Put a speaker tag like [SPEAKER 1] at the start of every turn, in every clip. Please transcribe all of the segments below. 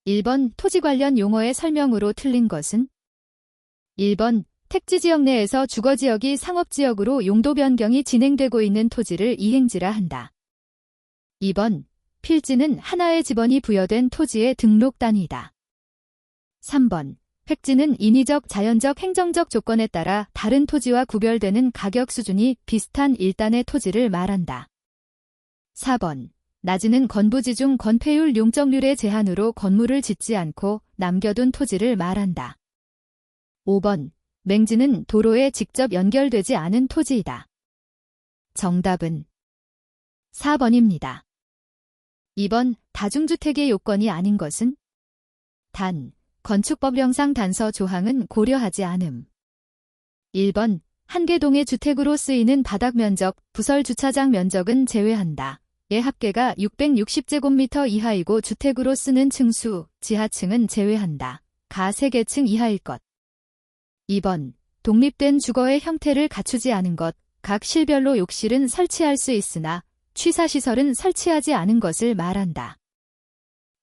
[SPEAKER 1] 1번 토지 관련 용어의 설명으로 틀린 것은? 1번 택지지역 내에서 주거지역이 상업지역으로 용도 변경이 진행되고 있는 토지를 이행지라 한다. 2번 필지는 하나의 지번이 부여된 토지의 등록 단위다. 3번 획지는 인위적, 자연적, 행정적 조건에 따라 다른 토지와 구별되는 가격 수준이 비슷한 일단의 토지를 말한다. 4번 낮이는 건부지 중 건폐율 용적률의 제한으로 건물을 짓지 않고 남겨둔 토지를 말한다. 5번 맹지는 도로에 직접 연결되지 않은 토지이다. 정답은 4번입니다. 2번 다중주택의 요건이 아닌 것은? 단, 건축법령상 단서 조항은 고려하지 않음. 1번 한 개 동의 주택으로 쓰이는 바닥 면적, 부설 주차장 면적은 제외한다. 의 합계가 660제곱미터 이하이고 주택으로 쓰는 층수, 지하층은 제외한다. 가 3개층 이하일 것. 2번 독립된 주거의 형태를 갖추지 않은 것, 각 실별로 욕실은 설치할 수 있으나 취사시설은 설치하지 않은 것을 말한다.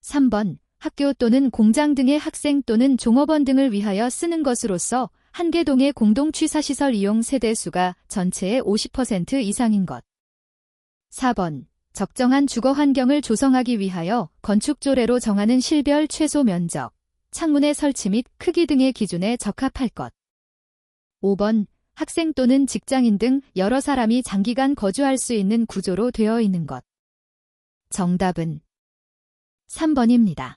[SPEAKER 1] 3번 학교 또는 공장 등의 학생 또는 종업원 등을 위하여 쓰는 것으로서 한 개 동의 공동 취사시설 이용 세대수가 전체의 50% 이상인 것. 4번 적정한 주거 환경을 조성하기 위하여 건축조례로 정하는 실별 최소 면적, 창문의 설치 및 크기 등의 기준에 적합할 것. 5번 학생 또는 직장인 등 여러 사람이 장기간 거주할 수 있는 구조로 되어 있는 것. 정답은 3번입니다.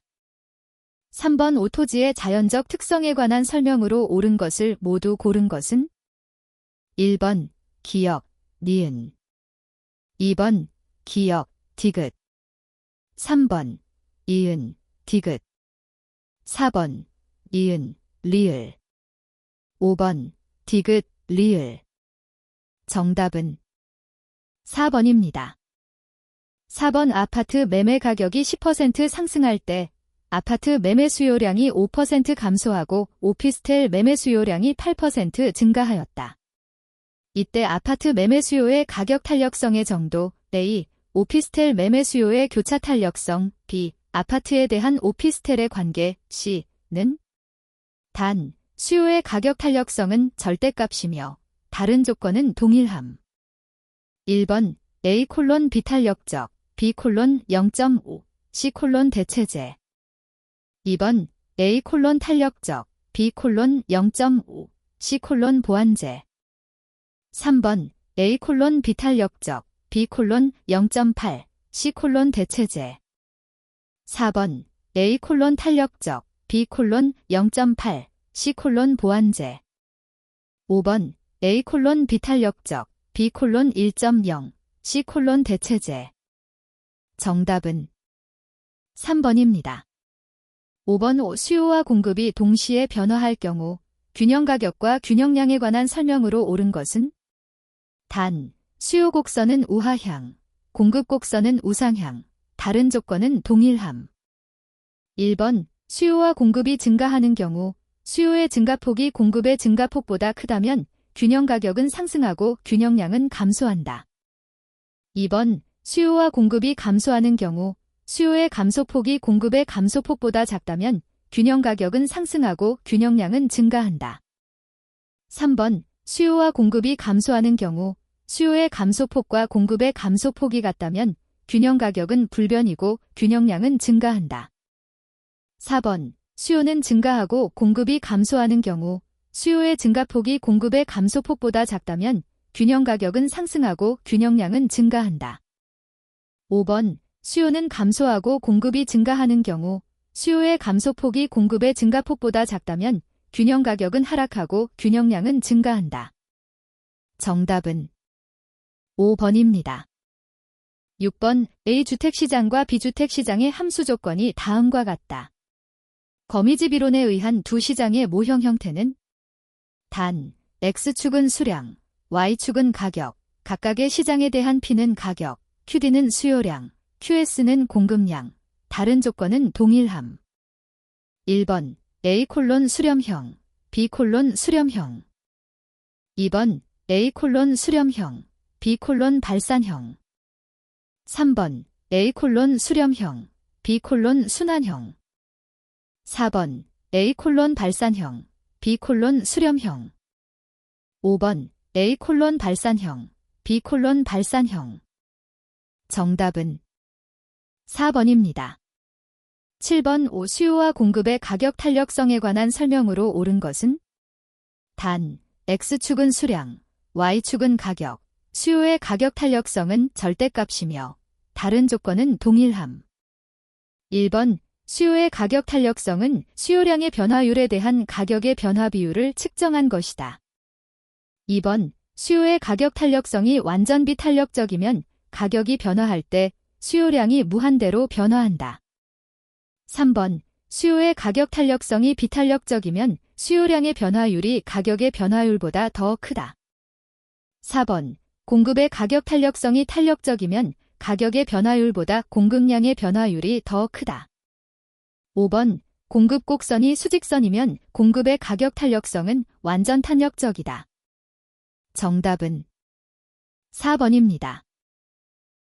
[SPEAKER 1] 3번 오토지의 자연적 특성에 관한 설명으로 옳은 것을 모두 고른 것은? 1번 기역, 니은 2번 기역, 디귿 3번 이은, 디귿 4번 이은, 리을 5번 디귿, 리을 정답은 4번입니다. 4번 아파트 매매 가격이 10% 상승할 때 아파트 매매 수요량이 5% 감소하고 오피스텔 매매 수요량이 8% 증가하였다. 이때 아파트 매매 수요의 가격 탄력성의 정도 A, 오피스텔 매매 수요의 교차 탄력성 B, 아파트에 대한 오피스텔의 관계 C는 단, 수요의 가격 탄력성은 절대값이며 다른 조건은 동일함. 1번 A: 비탄력적, B: 0.5, C: 대체제 2번 A: 탄력적, B: 0.5, C: 보완제 3번 A: 비탄력적, B: 0.8, C: 대체제 4번 A: 탄력적, B: 0.8, C: 보완제 5번 A: 비탄력적, B: 1.0, C: 대체제 정답은 3번입니다. 5번 수요와 공급이 동시에 변화할 경우 균형 가격과 균형량에 관한 설명으로 옳은 것은? 단, 수요 곡선은 우하향, 공급 곡선은 우상향, 다른 조건은 동일함. 1번 수요와 공급이 증가하는 경우 수요의 증가폭이 공급의 증가폭보다 크다면 균형 가격은 상승하고 균형량은 감소한다. 2번 수요와 공급이 감소하는 경우 수요의 감소폭이 공급의 감소폭보다 작다면 균형 가격은 상승하고 균형량은 증가한다. 3번 수요와 공급이 감소하는 경우 수요의 감소폭과 공급의 감소폭이 같다면 균형 가격은 불변이고 균형량은 증가한다. 4번 수요는 증가하고 공급이 감소하는 경우 수요의 증가폭이 공급의 감소폭보다 작다면 균형 가격은 상승하고 균형량은 증가한다. 5번 수요는 감소하고 공급이 증가하는 경우 수요의 감소폭이 공급의 증가폭보다 작다면 균형 가격은 하락하고 균형량은 증가한다. 정답은 5번입니다. 6번 A주택시장과 B주택시장의 함수 조건이 다음과 같다. 거미집 이론에 의한 두 시장의 모형 형태는? 단, X축은 수량, Y축은 가격, 각각의 시장에 대한 P는 가격, QD는 수요량, QS는 공급량, 다른 조건은 동일함. 1번 A: 수렴형, B: 수렴형 2번 A: 수렴형, B: 발산형 3번 A: 수렴형, B: 순환형 4번 A 발산형, B 수렴형. 5번 A 발산형, B 발산형. 정답은 4번입니다. 7번 수요와 공급의 가격 탄력성에 관한 설명으로 옳은 것은? 단, X축은 수량, Y축은 가격, 수요의 가격 탄력성은 절대값이며 다른 조건은 동일함. 1번, 수요의 가격 탄력성은 수요량의 변화율에 대한 가격의 변화 비율을 측정한 것이다. 2번, 수요의 가격 탄력성이 완전 비탄력적이면 가격이 변화할 때 수요량이 무한대로 변화한다. 3번, 수요의 가격 탄력성이 비탄력적이면 수요량의 변화율이 가격의 변화율보다 더 크다. 4번, 공급의 가격 탄력성이 탄력적이면 가격의 변화율보다 공급량의 변화율이 더 크다. 5번, 공급 곡선이 수직선이면 공급의 가격 탄력성은 완전 탄력적이다. 정답은 4번입니다.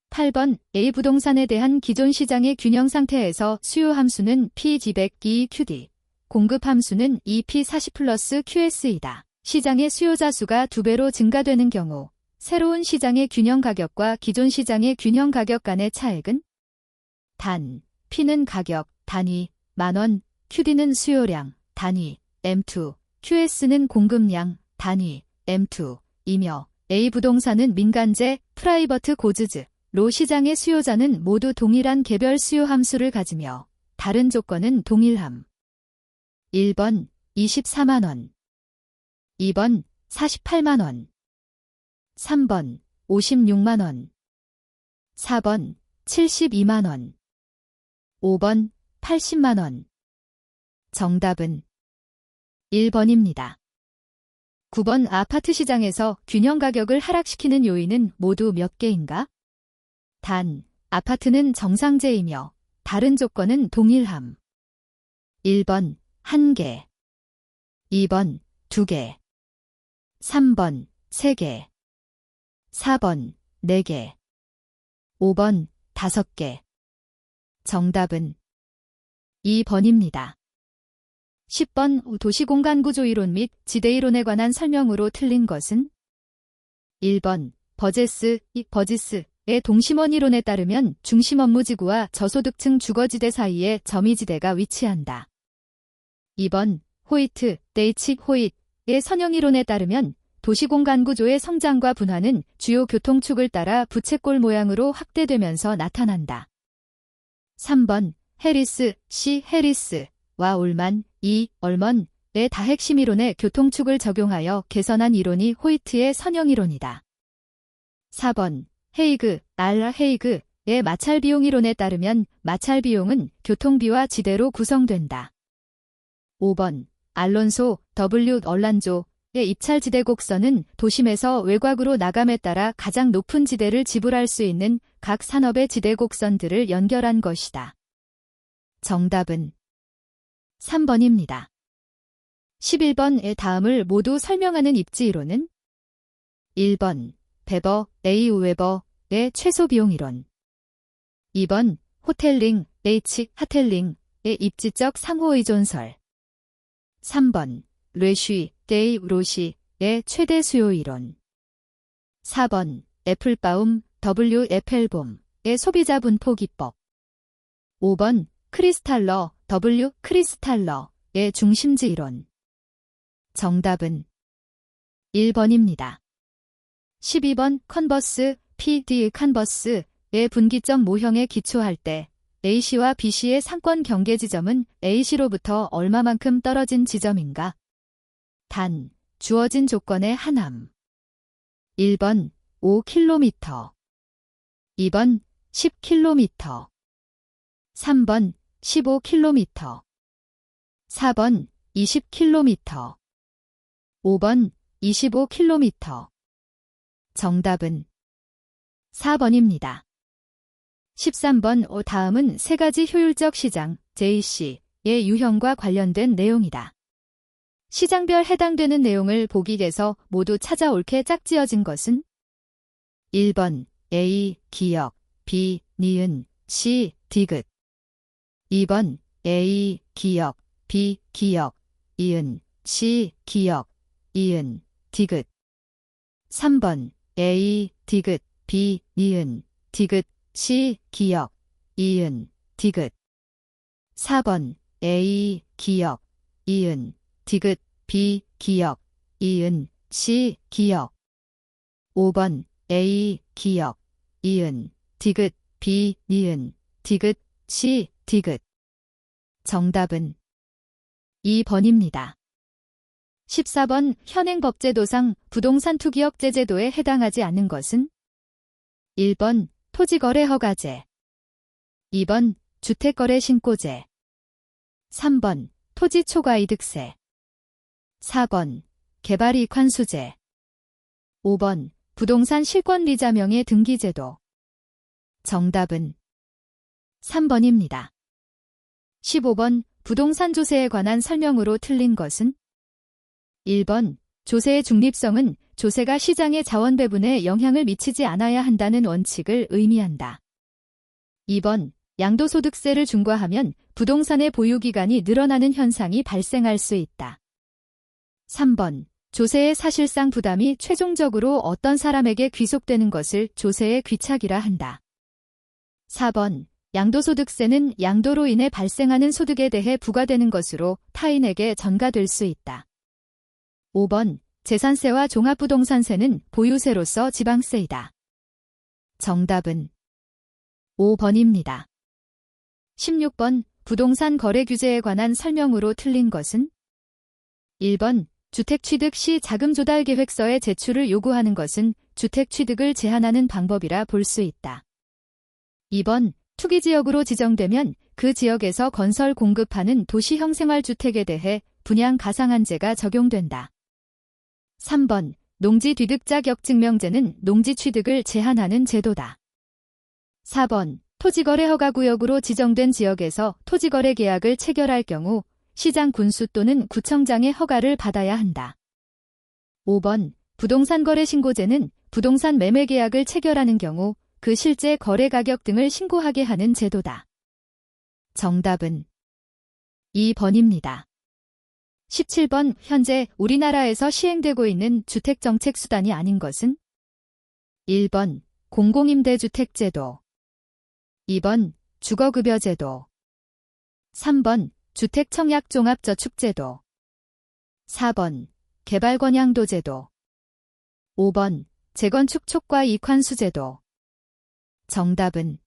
[SPEAKER 1] 8번 A 부동산에 대한 기존 시장의 균형 상태에서 수요 함수는 P200EQD, 공급 함수는 EP40 플러스 QS이다. 시장의 수요자 수가 2배로 증가되는 경우 새로운 시장의 균형 가격과 기존 시장의 균형 가격 간의 차액은? 단, P는 가격, 단위, 만원, QD는 수요량, 단위, M2, QS는 공급량, 단위, M2, 이며 A 부동산은 민간재, 프라이버트 고즈즈, 로 시장의 수요자는 모두 동일한 개별 수요 함수를 가지며 다른 조건은 동일함. 1번 24만원, 2번 48만원, 3번 56만원, 4번 72만원, 5번 80만원. 정답은 1번입니다. 9번 아파트 시장에서 균형 가격을 하락시키는 요인은 모두 몇 개인가? 단, 아파트는 정상재이며 다른 조건은 동일함. 1번 1개, 2번 2개, 3번 3개, 4번 4개, 5번 5개. 정답은 2번입니다. 10번 도시공간구조 이론 및 지대이론에 관한 설명으로 틀린 것은? 1번 버지스의 동심원 이론에 따르면 중심 업무지구와 저소득층 주거지대 사이에 점이지대가 위치한다. 2번 호이트의 선형이론에 따르면 도시공간구조의 성장과 분화는 주요 교통축을 따라 부채꼴 모양으로 확대되면서 나타난다. 3번 해리스와 올만, 얼먼의 다핵심 이론의 교통축을 적용하여 개선한 이론이 호이트의 선형이론이다. 4번 헤이그의 마찰비용 이론에 따르면 마찰비용은 교통비와 지대로 구성된다. 5번 알론소 얼란조의 입찰 지대 곡선은 도심에서 외곽으로 나감에 따라 가장 높은 지대를 지불할 수 있는 각 산업의 지대 곡선들을 연결한 것이다. 정답은 3번입니다. 11번의 다음을 모두 설명하는 입지이론은? 1번 A. 웨버의 최소비용이론, 2번 하텔링의 입지적 상호의존설, 3번 로시의 최대 수요이론, 4번 애플바움의 소비자 분포 기법, 5번 크리스탈러의 중심지 이론. 정답은 1번입니다. 12번 컨버스 컨버스의 분기점 모형에 기초할 때 A씨와 B씨의 상권 경계 지점은 A씨로부터 얼마만큼 떨어진 지점인가? 단, 주어진 조건의 하나함. 1번 5km, 2번 10km, 3번 15km, 4번 20km, 5번 25km. 정답은 4번입니다. 13번 다음은 세 가지 효율적 시장, JC의 유형과 관련된 내용이다. 시장별 해당되는 내용을 보기에서 모두 찾아 옳게 짝지어진 것은? 1번 A. 기역, B. 니은, C. 디귿. 2번 A. 기역, 비, 기역, 이은, 시, 기역, 이은, 디귿. 3번 A, 디귿, B, 니은, 디귿, 시, 기역, 이은, 디귿. 4번 A, 기역, 이은, 디귿, B, 기역, 이은, 시, 기역. 5번 A, 기역, 이은, 디귿, B, 니은, 디귿, 시, 디귿. 정답은 2번입니다. 14번 현행법제도상 부동산 투기억제 제도에 해당하지 않는 것은 1번 토지거래 허가제, 2번 주택거래 신고제, 3번 토지 초과이득세, 4번 개발이익환수제, 5번 부동산 실권리자명의 등기제도. 정답은 3번입니다. 15번 부동산 조세에 관한 설명으로 틀린 것은 1번 조세의 중립성은 조세가 시장의 자원 배분에 영향을 미치지 않아야 한다는 원칙을 의미한다. 2번 양도소득세를 중과하면 부동산의 보유기간이 늘어나는 현상이 발생할 수 있다. 3번 조세의 사실상 부담이 최종적으로 어떤 사람에게 귀속되는 것을 조세의 귀착이라 한다. 4번 양도소득세는 양도로 인해 발생하는 소득에 대해 부과되는 것으로 타인에게 전가될 수 있다. 5번 재산세와 종합부동산세는 보유세로서 지방세이다. 정답은 5번입니다. 16번 부동산 거래 규제에 관한 설명으로 틀린 것은 1번 주택 취득 시 자금 조달 계획서의 제출을 요구하는 것은 주택 취득을 제한하는 방법이라 볼 수 있다. 2번 투기지역으로 지정되면 그 지역에서 건설 공급하는 도시형 생활주택에 대해 분양 가상한제가 적용된다. 3번 농지 취득 자격 증명제는 농지 취득을 제한하는 제도다. 4번 토지거래 허가구역으로 지정된 지역에서 토지거래 계약을 체결할 경우 시장 군수 또는 구청장의 허가를 받아야 한다. 5번 부동산 거래 신고제는 부동산 매매 계약을 체결하는 경우 그 실제 거래 가격 등을 신고하게 하는 제도다. 정답은 2번입니다. 17번 현재 우리나라에서 시행되고 있는 주택정책 수단이 아닌 것은 1번 공공임대주택제도, 2번 주거급여제도, 3번 주택청약종합저축제도, 4번 개발권양도제도, 5번 재건축 초과이익환수제도. 정답은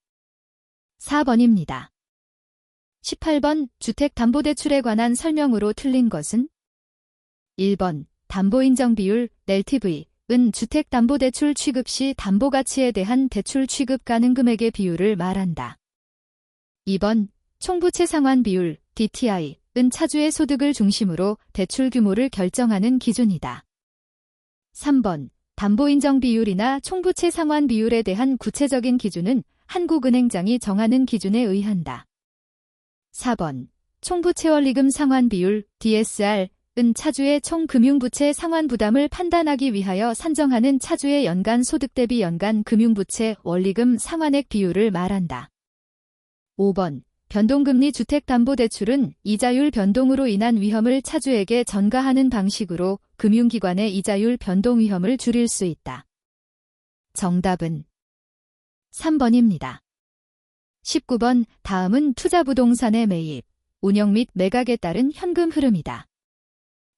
[SPEAKER 1] 4번입니다. 18번 주택담보대출에 관한 설명으로 틀린 것은 1번 담보인정비율 LTV은 주택담보대출 취급 시 담보가치에 대한 대출 취급 가능 금액의 비율을 말한다. 2번 총부채 상환 비율 DTI은 차주의 소득을 중심으로 대출 규모를 결정하는 기준이다. 3번 담보인정비율이나 총부채 상환 비율에 대한 구체적인 기준은 한국은행장이 정하는 기준에 의한다. 4번 총부채원리금 상환 비율 DSR은 차주의 총 금융부채 상환 부담을 판단하기 위하여 산정하는 차주의 연간 소득 대비 연간 금융부채 원리금 상환액 비율을 말한다. 5번 변동금리 주택담보대출은 이자율 변동으로 인한 위험을 차주에게 전가하는 방식으로 금융기관의 이자율 변동 위험을 줄일 수 있다. 정답은 3번입니다. 19번 다음은 투자부동산의 매입, 운영 및 매각에 따른 현금 흐름이다.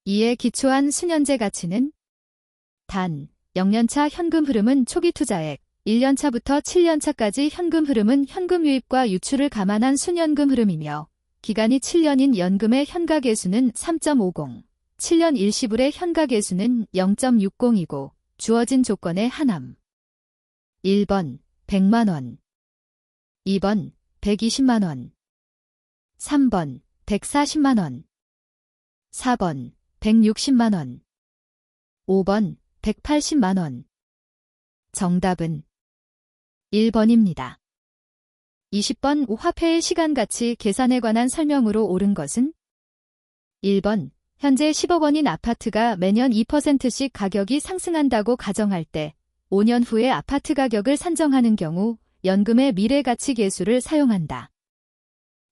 [SPEAKER 1] 이에 기초한 수년제 가치는 단, 0년차 현금 흐름은 초기 투자액, 1년차부터 7년차까지 현금 흐름은 현금 유입과 유출을 감안한 순연금 흐름이며 기간이 7년인 연금의 현가계수는 3.50, 7년 일시불의 현가계수는 0.60이고 주어진 조건에 한함. 1번 100만원, 2번 120만원, 3번 140만원, 4번 160만원, 5번 180만원. 정답은 1번입니다. 20번 화폐의 시간가치 계산에 관한 설명으로 옳은 것은 1번 현재 10억 원인 아파트가 매년 2%씩 가격이 상승한다고 가정할 때 5년 후에 아파트 가격을 산정하는 경우 연금의 미래가치계수를 사용한다.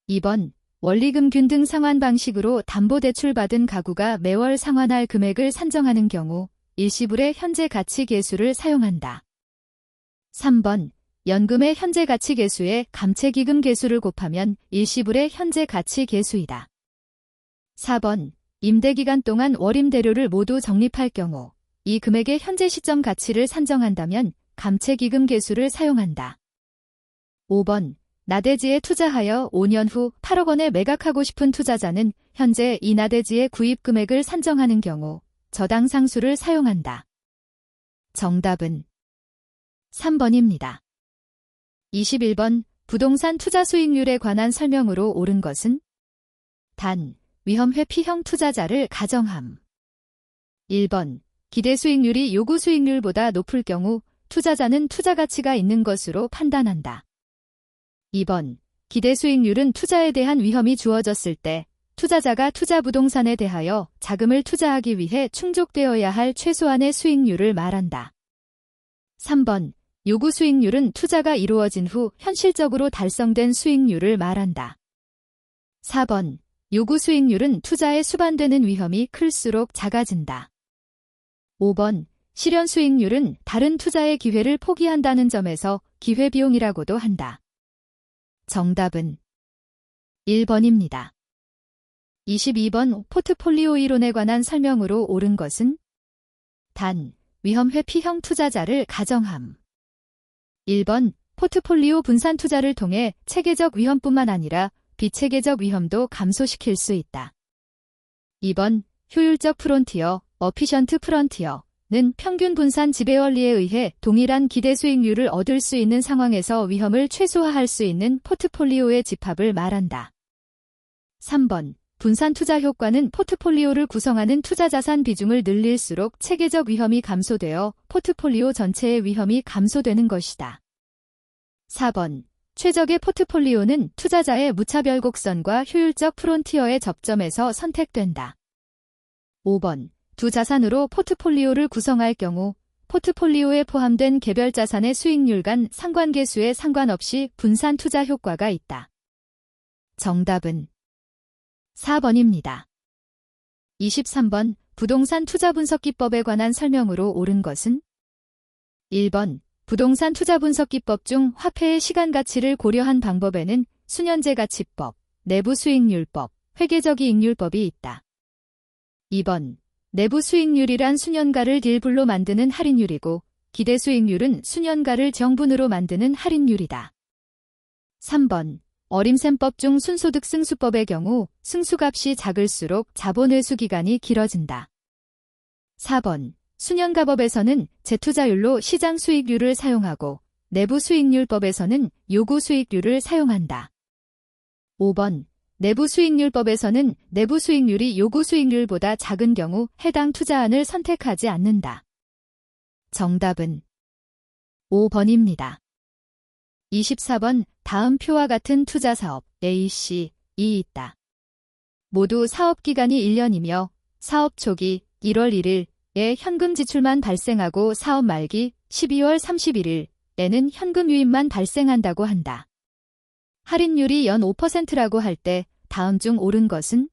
[SPEAKER 1] 2번 원리금균 등 상환 방식으로 담보대출 받은 가구가 매월 상환할 금액을 산정하는 경우 일시불의 현재 가치 계수를 사용한다. 3번 연금의 현재 가치 계수에 감채기금 계수를 곱하면 일시불의 현재 가치 계수이다. 4번 임대기간 동안 월임대료를 모두 적립할 경우 이 금액의 현재 시점 가치를 산정한다면 감채기금 계수를 사용한다. 5번 나대지에 투자하여 5년 후 8억 원에 매각하고 싶은 투자자는 현재 이 나대지의 구입 금액을 산정하는 경우 저당 상수를 사용한다. 정답은 3번입니다. 21번 부동산 투자 수익률에 관한 설명으로 옳은 것은 단, 위험 회피형 투자자를 가정함. 1번 기대 수익률이 요구 수익률보다 높을 경우 투자자는 투자 가치가 있는 것으로 판단한다. 2번 기대 수익률은 투자에 대한 위험이 주어졌을 때 투자자가 투자 부동산에 대하여 자금을 투자하기 위해 충족되어야 할 최소한의 수익률을 말한다. 3번 요구 수익률은 투자가 이루어진 후 현실적으로 달성된 수익률을 말한다. 4번 요구 수익률은 투자에 수반되는 위험이 클수록 작아진다. 5번 실현 수익률은 다른 투자의 기회를 포기한다는 점에서 기회비용이라고도 한다. 정답은 1번입니다. 22번 포트폴리오 이론에 관한 설명으로 옳은 것은 단, 위험 회피형 투자자를 가정함. 1번 포트폴리오 분산 투자를 통해 체계적 위험뿐만 아니라 비체계적 위험도 감소시킬 수 있다. 2번 효율적 프론티어, 어피션트 프론티어는 평균 분산 지배 원리에 의해 동일한 기대 수익률을 얻을 수 있는 상황에서 위험을 최소화할 수 있는 포트폴리오의 집합을 말한다. 3번 분산 투자 효과는 포트폴리오를 구성하는 투자 자산 비중을 늘릴수록 체계적 위험이 감소되어 포트폴리오 전체의 위험이 감소되는 것이다. 4번 최적의 포트폴리오는 투자자의 무차별 곡선과 효율적 프론티어의 접점에서 선택된다. 5번 두 자산으로 포트폴리오를 구성할 경우 포트폴리오에 포함된 개별 자산의 수익률 간 상관계수에 상관없이 분산 투자 효과가 있다. 정답은 4번입니다. 23번 부동산 투자 분석 기법에 관한 설명으로 옳은 것은 1번 부동산 투자 분석 기법 중 화폐의 시간 가치를 고려한 방법에는 수년제 가치법, 내부 수익률법, 회계적 이익률법이 있다. 2번 내부 수익률이란 수년가를 딜불로 만드는 할인율이고 기대 수익률은 수년가를 정분으로 만드는 할인율이다. 3번 어림셈법 중 순소득 승수법의 경우 승수값이 작을수록 자본 회수 기간이 길어진다. 4번 수년가법에서는 재투자율로 시장 수익률을 사용하고 내부 수익률법에서는 요구 수익률을 사용한다. 5번 내부 수익률법에서는 내부 수익률이 요구 수익률보다 작은 경우 해당 투자안을 선택하지 않는다. 정답은 5번입니다. 24번 다음 표와 같은 투자사업 A, C이 있다. 모두 사업기간이 1년이며 사업 초기 1월 1일에 현금 지출만 발생하고 사업 말기 12월 31일에는 현금 유입만 발생한다고 한다. 할인율이 연 5%라고 할 때 다음 중 옳은 것은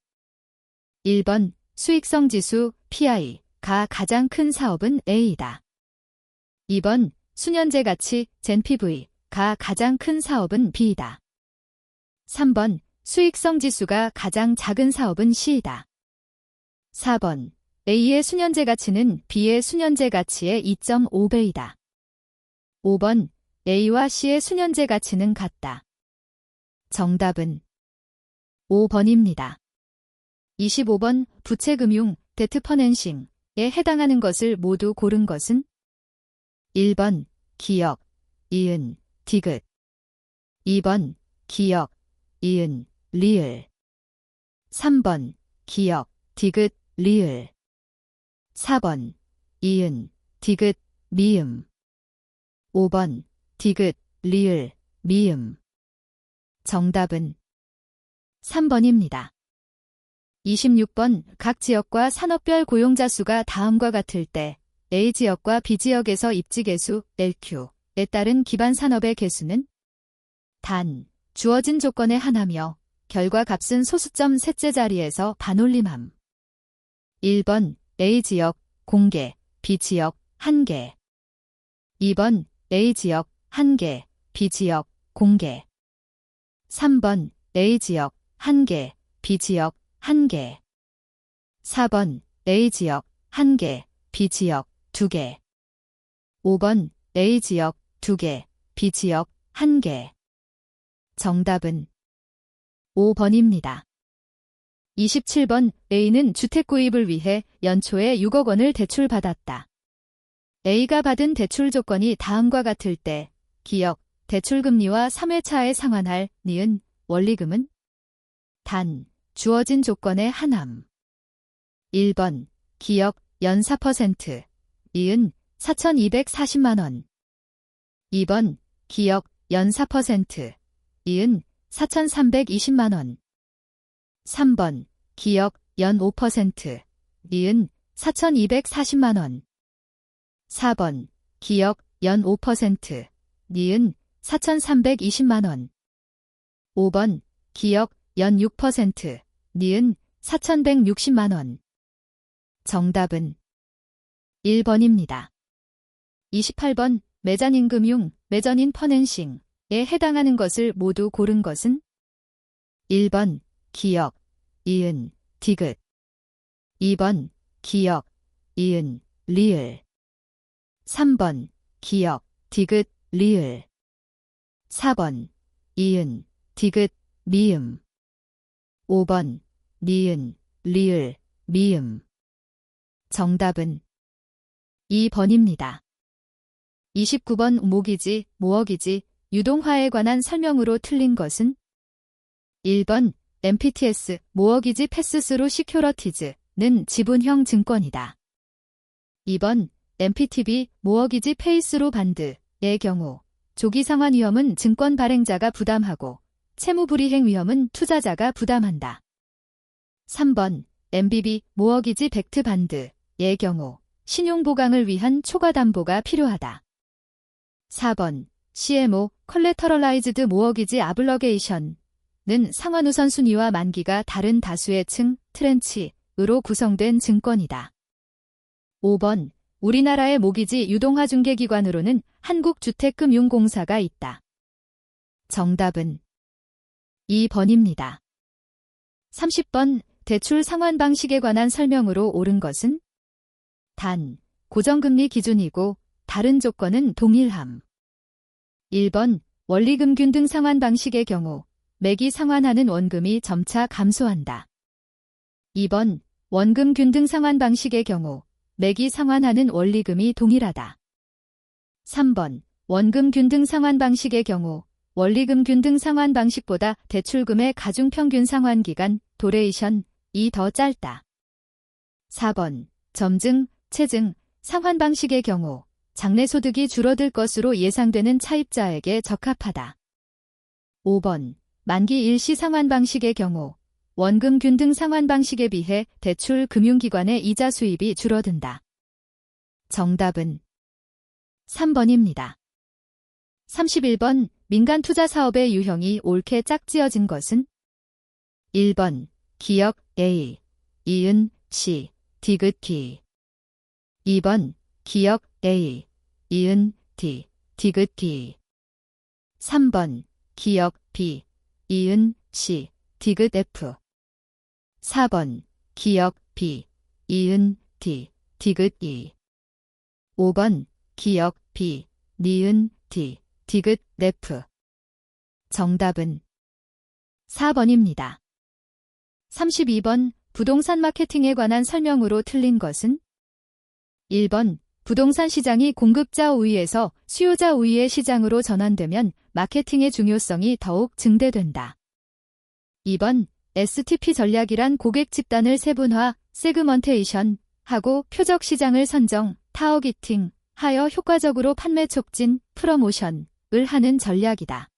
[SPEAKER 1] 1번 수익성 지수 PI가 가장 큰 사업은 A이다. 2번 수년제 가치 ZenPV가 가장 큰 사업은 B이다. 3번 수익성 지수가 가장 작은 사업은 C이다. 4번 A의 수년제 가치는 B의 수년제 가치의 2.5배이다. 5번 A와 C의 수년제 가치는 같다. 정답은 5번입니다. 25번 부채금융, 데트퍼넨싱에 해당하는 것을 모두 고른 것은 1번 기역, 이은, 디귿 2번 기역, 이은, 리을 3번 기역, 디귿, 리을 4번 이은, 디귿, 미음 5번 디귿, 리을, 미음 정답은 3번입니다. 26번 각 지역과 산업별 고용자 수가 다음과 같을 때 A지역과 B지역에서 입지 개수 LQ에 따른 기반 산업의 개수는 단, 주어진 조건에 한하며 결과값은 소수점 셋째 자리에서 반올림함. 1번 A지역 공개, B지역 한개. 2번 A지역 한개, B지역 공개. 3번 A지역 한개, B지역 한개. 4번 A지역 한개, B지역 두개. 5번 A지역 두개, B지역 한개. 정답은 5번입니다. 27번 A는 주택 구입을 위해 연초에 6억 원을 대출받았다. A가 받은 대출 조건이 다음과 같을 때 기역, 대출금리와 3회차에 상환할 니은 원리금은 단, 주어진 조건의 하나음. 1번 기역 연 4%, 니은 4,240만원. 2번 기역 연 4%, 니은 4,320만원. 3번 기역 연 5%, 니은 4,240만원. 4번 기역 연 5%, 니은 4,320만원. 5번 기역 연 6%, 니은 4,160만원. 정답은 1번입니다. 28번 메자닌금융, 메저닌 퍼넨싱에 해당하는 것을 모두 고른 것은 1번 기역, 이은, 디귿. 2번 기역, 이은, 리을. 3번 기역, 디귿, 리을. 4번 이은, 디귿, 미음. 5번 니은, 리을, 미음. 정답은 2번입니다. 29번 모기지, 모어기지, 유동화에 관한 설명으로 틀린 것은 1번 MPTS, 모어기지 패스스루 시큐러티즈는 지분형 증권이다. 2번 MPTB, 모어기지 페이스로 반드의 경우 조기 상환 위험은 증권 발행자가 부담하고 채무불이행 위험은 투자자가 부담한다. 3번 MBB, 모어기지 벡트 반드의 경우 신용보강을 위한 초과 담보가 필요하다. 4번 CMO, 컬래터럴라이즈드 모어기지 아블러게이션은 상환 우선순위와 만기가 다른 다수의 층, 트렌치로 구성된 증권이다. 5번 우리나라의 모기지 유동화 중개기관으로는 한국주택금융공사가 있다. 정답은 2번입니다. 30번 대출 상환 방식에 관한 설명으로 옳은 것은 단, 고정금리 기준이고 다른 조건은 동일함. 1번 원리금균등 상환 방식의 경우 매기 상환하는 원금이 점차 감소한다. 2번 원금 균등 상환 방식의 경우 매기 상환하는 원리금이 동일하다. 3번 원금 균등 상환 방식의 경우 원리금 균등 상환 방식보다 대출금의 가중평균 상환 기간 도레이션이 더 짧다. 4번 점증, 체증 상환 방식의 경우 장래소득이 줄어들 것으로 예상되는 차입자에게 적합하다. 5번 만기 일시 상환 방식의 경우 원금 균등 상환 방식에 비해 대출 금융기관의 이자 수입이 줄어든다. 정답은 3번입니다. 31번 민간 투자 사업의 유형이 옳게 짝지어진 것은 1번 기역 A, 이은 C, 디귿 D. 2번 기역 A, 이은 D, 디귿 D. 3번 기역 B, 이은 C, 디귿 F. 4번 기역 B, 이은 D, 디귿 E. 5번 기역 B, 니은 D, 디귿 F. 정답은 4번입니다. 32번 부동산 마케팅에 관한 설명으로 틀린 것은 1번 부동산 시장이 공급자 우위에서 수요자 우위의 시장으로 전환되면 마케팅의 중요성이 더욱 증대된다. 2번 STP 전략이란 고객 집단을 세분화, 세그먼테이션 하고 표적 시장을 선정, 타어기팅 하여 효과적으로 판매 촉진, 프러모션을 하는 전략이다.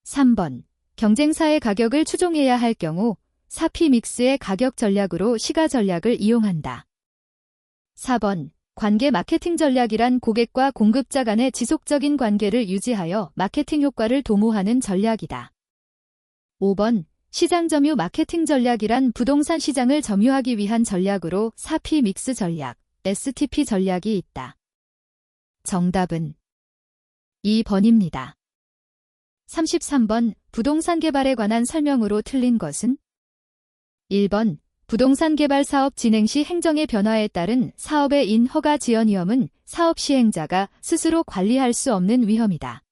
[SPEAKER 1] 3번 경쟁사의 가격을 추종해야 할 경우 4P 믹스의 가격 전략으로 시가 전략을 이용한다. 4번 관계 마케팅 전략이란 고객과 공급자 간의 지속적인 관계를 유지하여 마케팅 효과를 도모하는 전략이다. 5번 시장 점유 마케팅 전략이란 부동산 시장을 점유하기 위한 전략으로 4P 믹스 전략, STP 전략이 있다. 정답은 2번입니다. 33번 부동산 개발에 관한 설명으로 틀린 것은? 1번 부동산 개발 사업 진행 시 행정의 변화에 따른 사업의 인허가 지연 위험은 사업 시행자가 스스로 관리할 수 없는 위험이다.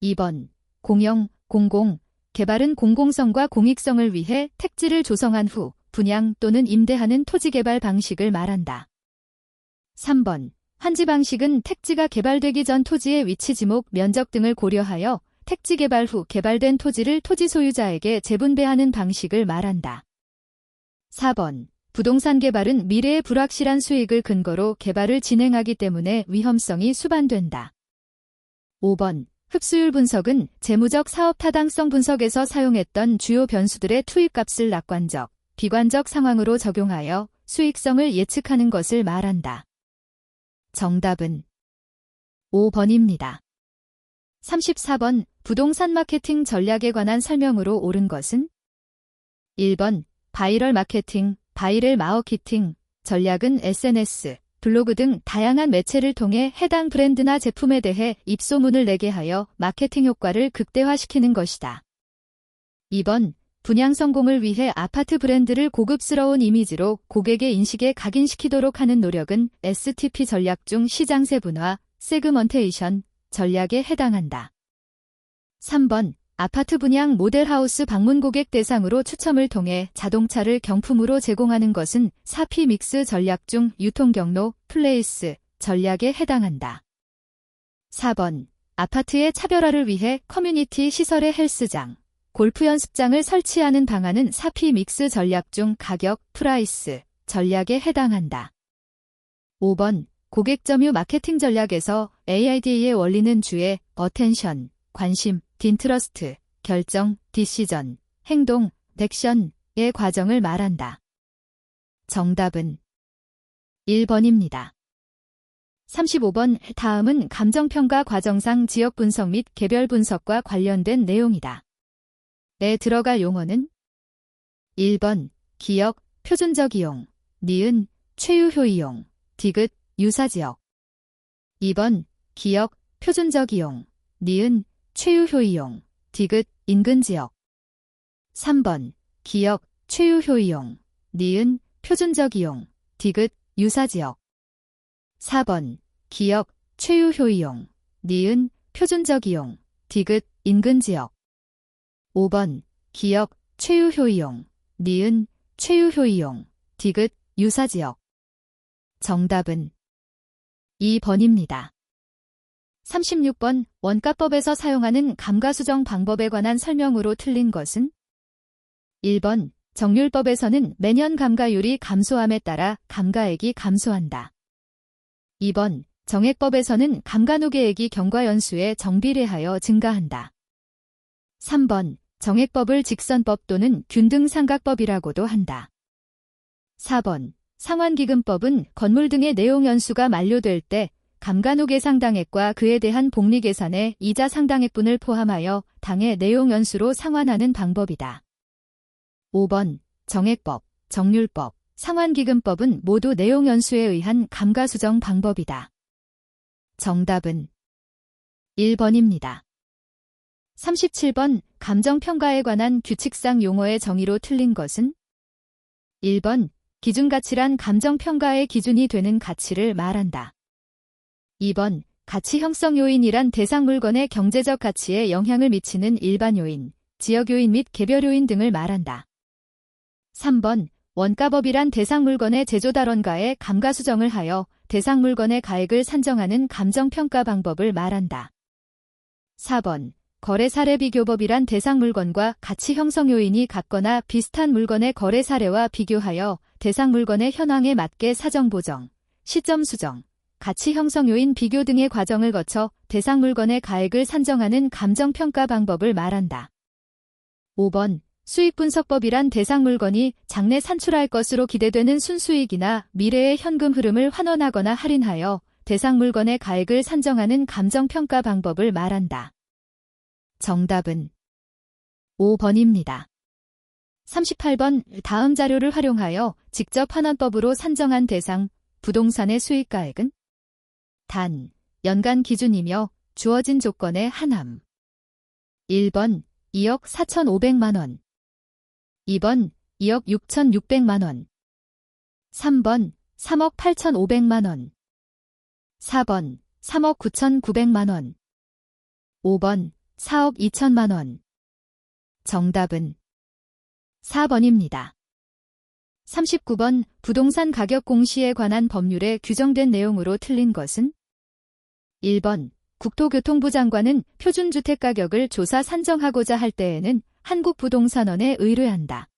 [SPEAKER 1] 2번 공영, 공공, 개발은 공공성과 공익성을 위해 택지를 조성한 후 분양 또는 임대하는 토지 개발 방식을 말한다. 3번 환지 방식은 택지가 개발되기 전 토지의 위치 지목, 면적 등을 고려하여 택지 개발 후 개발된 토지를 토지 소유자에게 재분배하는 방식을 말한다. 4번 부동산 개발은 미래의 불확실한 수익을 근거로 개발을 진행하기 때문에 위험성이 수반된다. 5번 흡수율 분석은 재무적 사업 타당성 분석에서 사용했던 주요 변수들의 투입값을 낙관적, 비관적 상황으로 적용하여 수익성을 예측하는 것을 말한다. 정답은 5번입니다. 34번 부동산 마케팅 전략에 관한 설명으로 옳은 것은? 1번 바이럴 마케팅, 바이럴 마케팅 전략은 SNS, 블로그 등 다양한 매체를 통해 해당 브랜드나 제품에 대해 입소문을 내게 하여 마케팅 효과를 극대화시키는 것이다. 2번 분양 성공을 위해 아파트 브랜드를 고급스러운 이미지로 고객의 인식에 각인시키도록 하는 노력은 STP 전략 중 시장 세분화, 세그먼테이션 전략에 해당한다. 3번 아파트 분양 모델하우스 방문 고객 대상으로 추첨을 통해 자동차를 경품으로 제공하는 것은 4P 믹스 전략 중 유통경로, 플레이스 전략에 해당한다. 4번 아파트의 차별화를 위해 커뮤니티 시설의 헬스장, 골프 연습장을 설치하는 방안은 4P 믹스 전략 중 가격, 프라이스 전략에 해당한다. 5번 고객 점유 마케팅 전략에서 AIDA의 원리는 주의, 어텐션, 관심, 딘트러스트, 결정, 디시전, 행동, 액션의 과정을 말한다. 정답은 1번입니다. 35번 다음은 감정평가 과정상 지역 분석 및 개별 분석과 관련된 내용이다. 에 들어갈 용어는? 1번 기역, 표준적 이용, 니은, 최유효 이용, 디귿, 유사지역. 2번 기역, 표준적 이용, 니은, 최유효 이용, 디귿, 인근지역. 3번 기역, 최유효 이용, 니은, 표준적 이용, 디귿, 유사지역. 4번 기역, 최유효 이용, 니은, 표준적 이용, 디귿, 인근지역. 5번 기역, 최유효 이용, 니은, 최유효 이용, 디귿, 유사지역. 정답은 2번입니다. 36번 원가법에서 사용하는 감가수정 방법에 관한 설명으로 틀린 것은? 1번 정률법에서는 매년 감가율이 감소함에 따라 감가액이 감소한다. 2번 정액법에서는 감가노계액이 경과연수에 정비례하여 증가한다. 3번 정액법을 직선법 또는 균등상각법이라고도 한다. 4번 상환기금법은 건물 등의 내용 연수가 만료될 때 감가노계 상당액과 그에 대한 복리계산에 이자 상당액분을 포함하여 당해 내용 연수로 상환하는 방법이다. 5번 정액법, 정률법, 상환기금법은 모두 내용 연수에 의한 감가수정 방법이다. 정답은 1번입니다. 37번 감정평가에 관한 규칙상 용어의 정의로 틀린 것은? 1번 기준가치란 감정평가의 기준이 되는 가치를 말한다. 2번 가치 형성 요인이란 대상 물건의 경제적 가치에 영향을 미치는 일반 요인, 지역 요인 및 개별 요인 등을 말한다. 3번 원가법이란 대상 물건의 제조달원가에 감가수정을 하여 대상 물건의 가액을 산정하는 감정평가 방법을 말한다. 4번 거래 사례 비교법이란 대상 물건과 가치 형성 요인이 같거나 비슷한 물건의 거래 사례와 비교하여 대상 물건의 현황에 맞게 사정 보정, 시점 수정, 가치 형성 요인 비교 등의 과정을 거쳐 대상 물건의 가액을 산정하는 감정평가 방법을 말한다. 5번 수익분석법이란 대상 물건이 장래 산출할 것으로 기대되는 순수익이나 미래의 현금 흐름을 환원하거나 할인하여 대상 물건의 가액을 산정하는 감정평가 방법을 말한다. 정답은 5번입니다. 38번 다음 자료를 활용하여 직접 환원법으로 산정한 대상 부동산의 수익가액은 단, 연간 기준이며 주어진 조건의 하남. 1번 2억 4,500만 원 2번 2억 6,600만 원 3번 3억 8,500만 원 4번 3억 9,900만 원 5번 4억 2천만 원 정답은 4번입니다. 39번 부동산 가격 공시에 관한 법률에 규정된 내용으로 틀린 것은 1번 국토교통부 장관은 표준주택 가격을 조사 산정하고자 할 때에는 한국부동산원에 의뢰한다.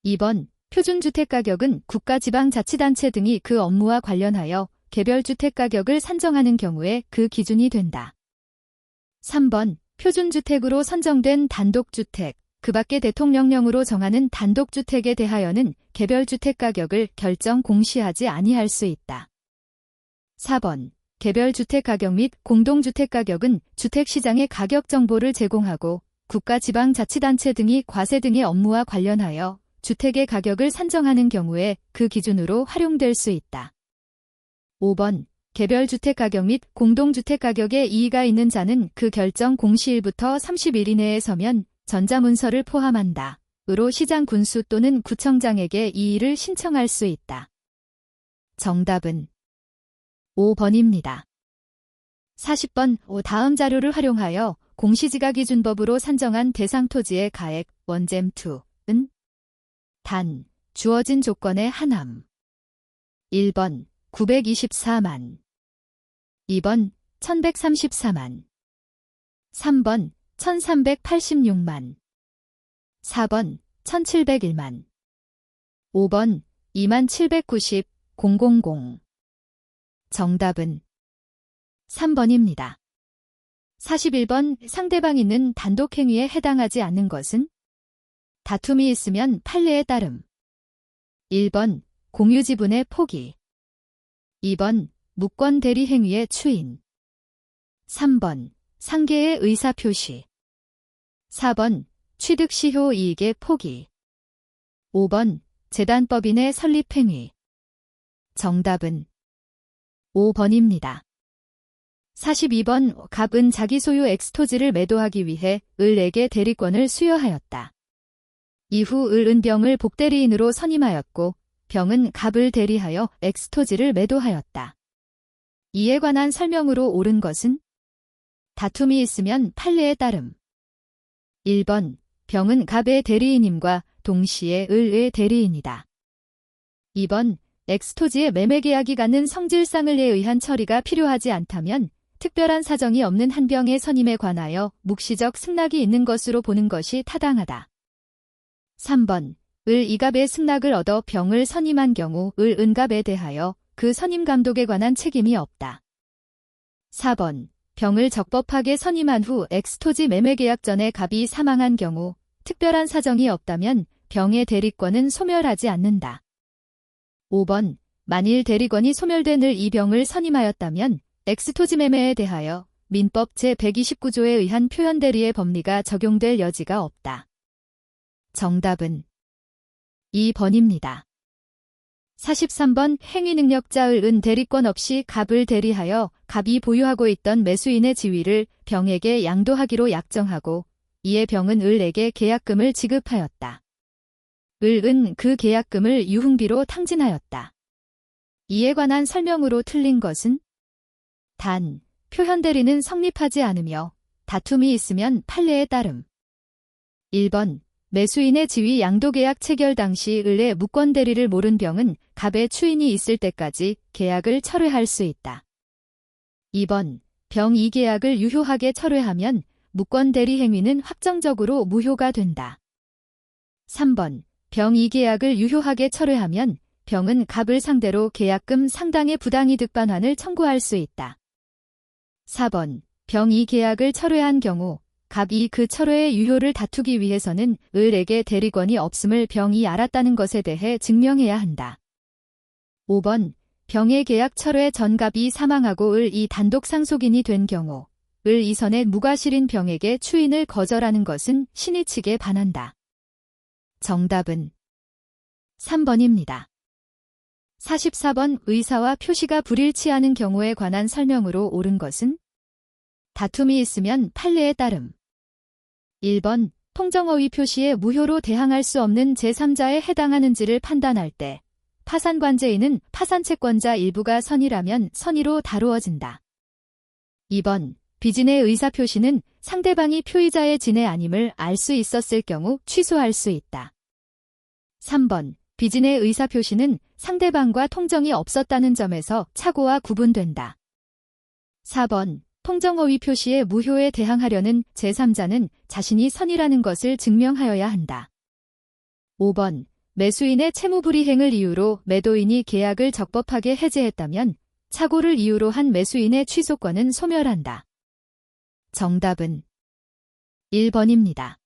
[SPEAKER 1] 2번 표준주택 가격은 국가지방자치단체 등이 그 업무와 관련하여 개별 주택 가격을 산정하는 경우에 그 기준이 된다. 3번 표준주택으로 선정된 단독주택, 그 밖에 대통령령으로 정하는 단독주택에 대하여는 개별주택 가격을 결정 공시하지 아니할 수 있다. 4번 개별주택 가격 및 공동주택 가격은 주택시장의 가격 정보를 제공하고 국가지방자치단체 등이 과세 등의 업무와 관련하여 주택의 가격을 산정하는 경우에 그 기준으로 활용될 수 있다. 5번 개별주택 가격 및 공동주택 가격에 이의가 있는 자는 그 결정 공시일부터 30일 이내에 서면 전자문서를 포함한다. 으로 시장 군수 또는 구청장에게 이의를 신청할 수 있다. 정답은 5번입니다. 40번 다음 자료를 활용하여 공시지가기준법으로 산정한 대상 토지의 가액 원잼2은 단, 주어진 조건의 하남. 1번 924만 2번 1134만 3번 1386만 4번 1701만 5번 2790 000 정답은 3번입니다. 41번 상대방 있는 단독행위에 해당하지 않는 것은 다툼이 있으면 판례에 따름. 1번 공유지분의 포기 2번 무권 대리 행위의 추인 3번 상계의 의사표시 4번 취득시효 이익의 포기 5번 재단법인의 설립행위 정답은 5번입니다. 42번 갑은 자기 소유 엑스토지를 매도하기 위해 을에게 대리권을 수여하였다. 이후 을은 병을 복대리인으로 선임하였고 병은 갑을 대리하여 엑스토지를 매도하였다. 이에 관한 설명으로 옳은 것은 다툼이 있으면 판례에 따름. 1번 병은 갑의 대리인임과 동시에 을의 대리인이다. 2번 엑스토지의 매매계약이 갖는 성질상을에 의한 처리가 필요하지 않다면 특별한 사정이 없는 한 병의 선임에 관하여 묵시적 승낙이 있는 것으로 보는 것이 타당하다. 3번 을 이갑의 승낙을 얻어 병을 선임한 경우 을 은갑에 대하여 그 선임 감독에 관한 책임이 없다. 4번 병을 적법하게 선임한 후 엑스토지 매매계약 전에 갑이 사망한 경우 특별한 사정이 없다면 병의 대리권은 소멸하지 않는다. 5번 만일 대리권이 소멸된 을 이 병을 선임하였다면 엑스토지 매매에 대하여 민법 제129조에 의한 표현대리의 법리가 적용될 여지가 없다. 정답은 2번입니다. 43번 행위능력자 을은 대리권 없이 갑을 대리하여 갑이 보유하고 있던 매수인의 지위를 병에게 양도하기로 약정하고 이에 병은 을에게 계약금을 지급하였다. 을은 그 계약금을 유흥비로 탕진하였다. 이에 관한 설명으로 틀린 것은 단, 표현대리는 성립하지 않으며 다툼이 있으면 판례에 따름. 1번 매수인의 지위 양도계약 체결 당시 을의 무권대리를 모른 병은 갑의 추인이 있을 때까지 계약을 철회할 수 있다. 2번 병 이 계약을 유효하게 철회하면 무권대리 행위는 확정적으로 무효가 된다. 3번 병 이 계약을 유효하게 철회하면 병은 갑을 상대로 계약금 상당의 부당이득 반환을 청구할 수 있다. 4번 병 이 계약을 철회한 경우 갑이 그 철회의 유효를 다투기 위해서는 을에게 대리권이 없음을 병이 알았다는 것에 대해 증명해야 한다. 5번 병의 계약 철회 전 갑이 사망하고 을 이 단독 상속인이 된 경우 을 이선의 무과실인 병에게 추인을 거절하는 것은 신의 측에 반한다. 정답은 3번입니다. 44번 의사와 표시가 불일치하는 경우에 관한 설명으로 옳은 것은? 다툼이 있으면 판례에 따름. 1번 통정어휘 표시에 무효로 대항할 수 없는 제3자에 해당하는지를 판단할 때 파산관제인은 파산채권자 일부가 선의라면 선의로 다루어진다. 2번 비진의 의사표시는 상대방이 표의자의 진의 아님을 알 수 있었을 경우 취소할 수 있다. 3번 비진의 의사표시는 상대방과 통정이 없었다는 점에서 착오와 구분된다. 4번 통정어휘 표시의 무효에 대항하려는 제3자는 자신이 선의라는 것을 증명하여야 한다. 5번 매수인의 채무불이행을 이유로 매도인이 계약을 적법하게 해지했다면 착오를 이유로 한 매수인의 취소권은 소멸한다. 정답은 1번입니다.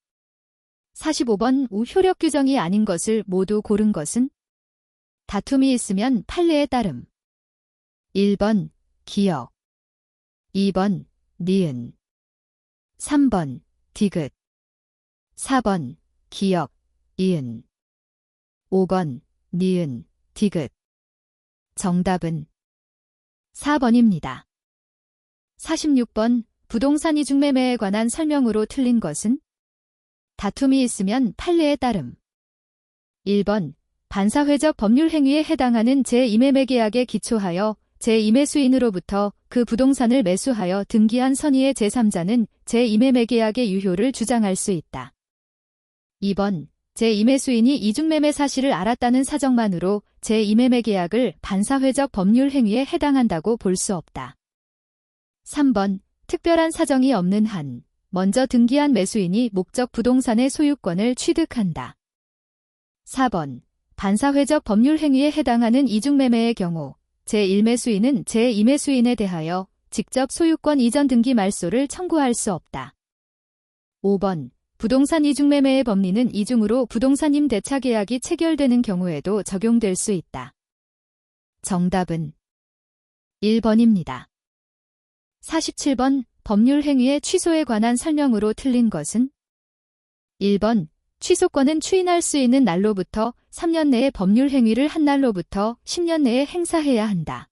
[SPEAKER 1] 45번 효력 규정이 아닌 것을 모두 고른 것은? 다툼이 있으면 판례에 따름. 1번 기역, 2번 니은, 3번 디귿, 4번 기역, 이은, 5번 니은, 디귿. 정답은 4번입니다. 46번 부동산 이중매매에 관한 설명으로 틀린 것은? 다툼이 있으면 판례에 따름. 1번 반사회적 법률행위에 해당하는 제2매매계약에 기초하여 제2매수인으로부터 그 부동산을 매수하여 등기한 선의의 제3자는 제2매매계약의 유효를 주장할 수 있다. 2번 제2매수인이 이중매매 사실을 알았다는 사정만으로 제2매매계약을 반사회적 법률행위에 해당한다고 볼 수 없다. 3번 특별한 사정이 없는 한 먼저 등기한 매수인이 목적 부동산의 소유권을 취득한다. 4번 반사회적 법률행위에 해당하는 이중매매의 경우 제1매수인은 제2매수인에 대하여 직접 소유권 이전 등기 말소를 청구할 수 없다. 5번 부동산 이중매매의 법리는 이중으로 부동산 임대차 계약이 체결되는 경우에도 적용될 수 있다. 정답은 1번입니다. 47번 법률행위의 취소에 관한 설명으로 틀린 것은? 1번 취소권은 추인할 수 있는 날로부터 3년 내에 법률행위를 한 날로부터 10년 내에 행사해야 한다.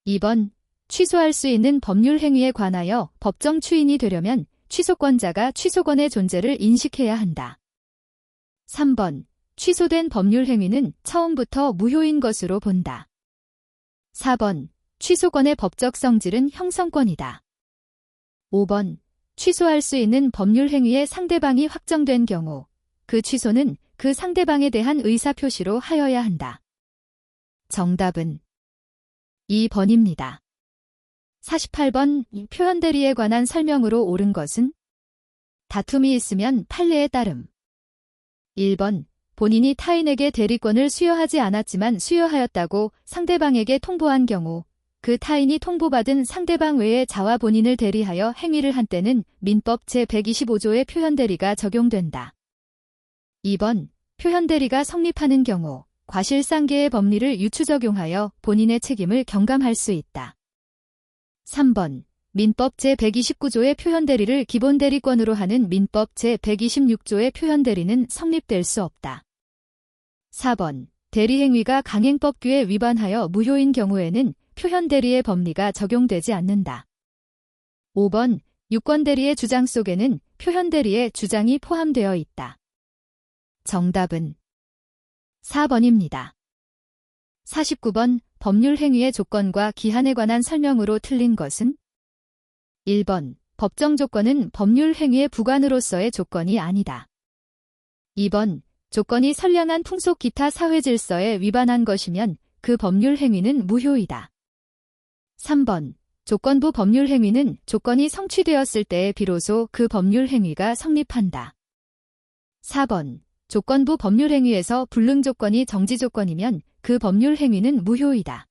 [SPEAKER 1] 2번 취소할 수 있는 법률행위에 관하여 법정 추인이 되려면 취소권자가 취소권의 존재를 인식해야 한다. 3번 취소된 법률행위는 처음부터 무효인 것으로 본다. 4번 취소권의 법적 성질은 형성권이다. 5번 취소할 수 있는 법률행위의 상대방이 확정된 경우 그 취소는 그 상대방에 대한 의사표시로 하여야 한다. 정답은 2번입니다. 48번 표현대리에 관한 설명으로 옳은 것은? 다툼이 있으면 판례에 따름. 1번 본인이 타인에게 대리권을 수여하지 않았지만 수여하였다고 상대방에게 통보한 경우 그 타인이 통보받은 상대방 외의 자와 본인을 대리하여 행위를 한 때는 민법 제125조의 표현대리가 적용된다. 2번 표현대리가 성립하는 경우 과실상계의 법리를 유추적용하여 본인의 책임을 경감할 수 있다. 3번 민법 제129조의 표현대리를 기본대리권으로 하는 민법 제126조의 표현대리는 성립될 수 없다. 4번 대리행위가 강행법규에 위반하여 무효인 경우에는 표현대리의 법리가 적용되지 않는다. 5번 유권대리의 주장 속에는 표현대리의 주장이 포함되어 있다. 정답은 4번입니다. 49번 법률행위의 조건과 기한에 관한 설명으로 틀린 것은? 1번 법정 조건은 법률행위의 부관으로서의 조건이 아니다. 2번 조건이 선량한 풍속 기타 사회질서에 위반한 것이면 그 법률행위는 무효이다. 3번 조건부 법률행위는 조건이 성취되었을 때에 비로소 그 법률행위가 성립한다. 4번 조건부 법률행위에서 불능조건이 정지조건이면 그 법률행위는 무효이다.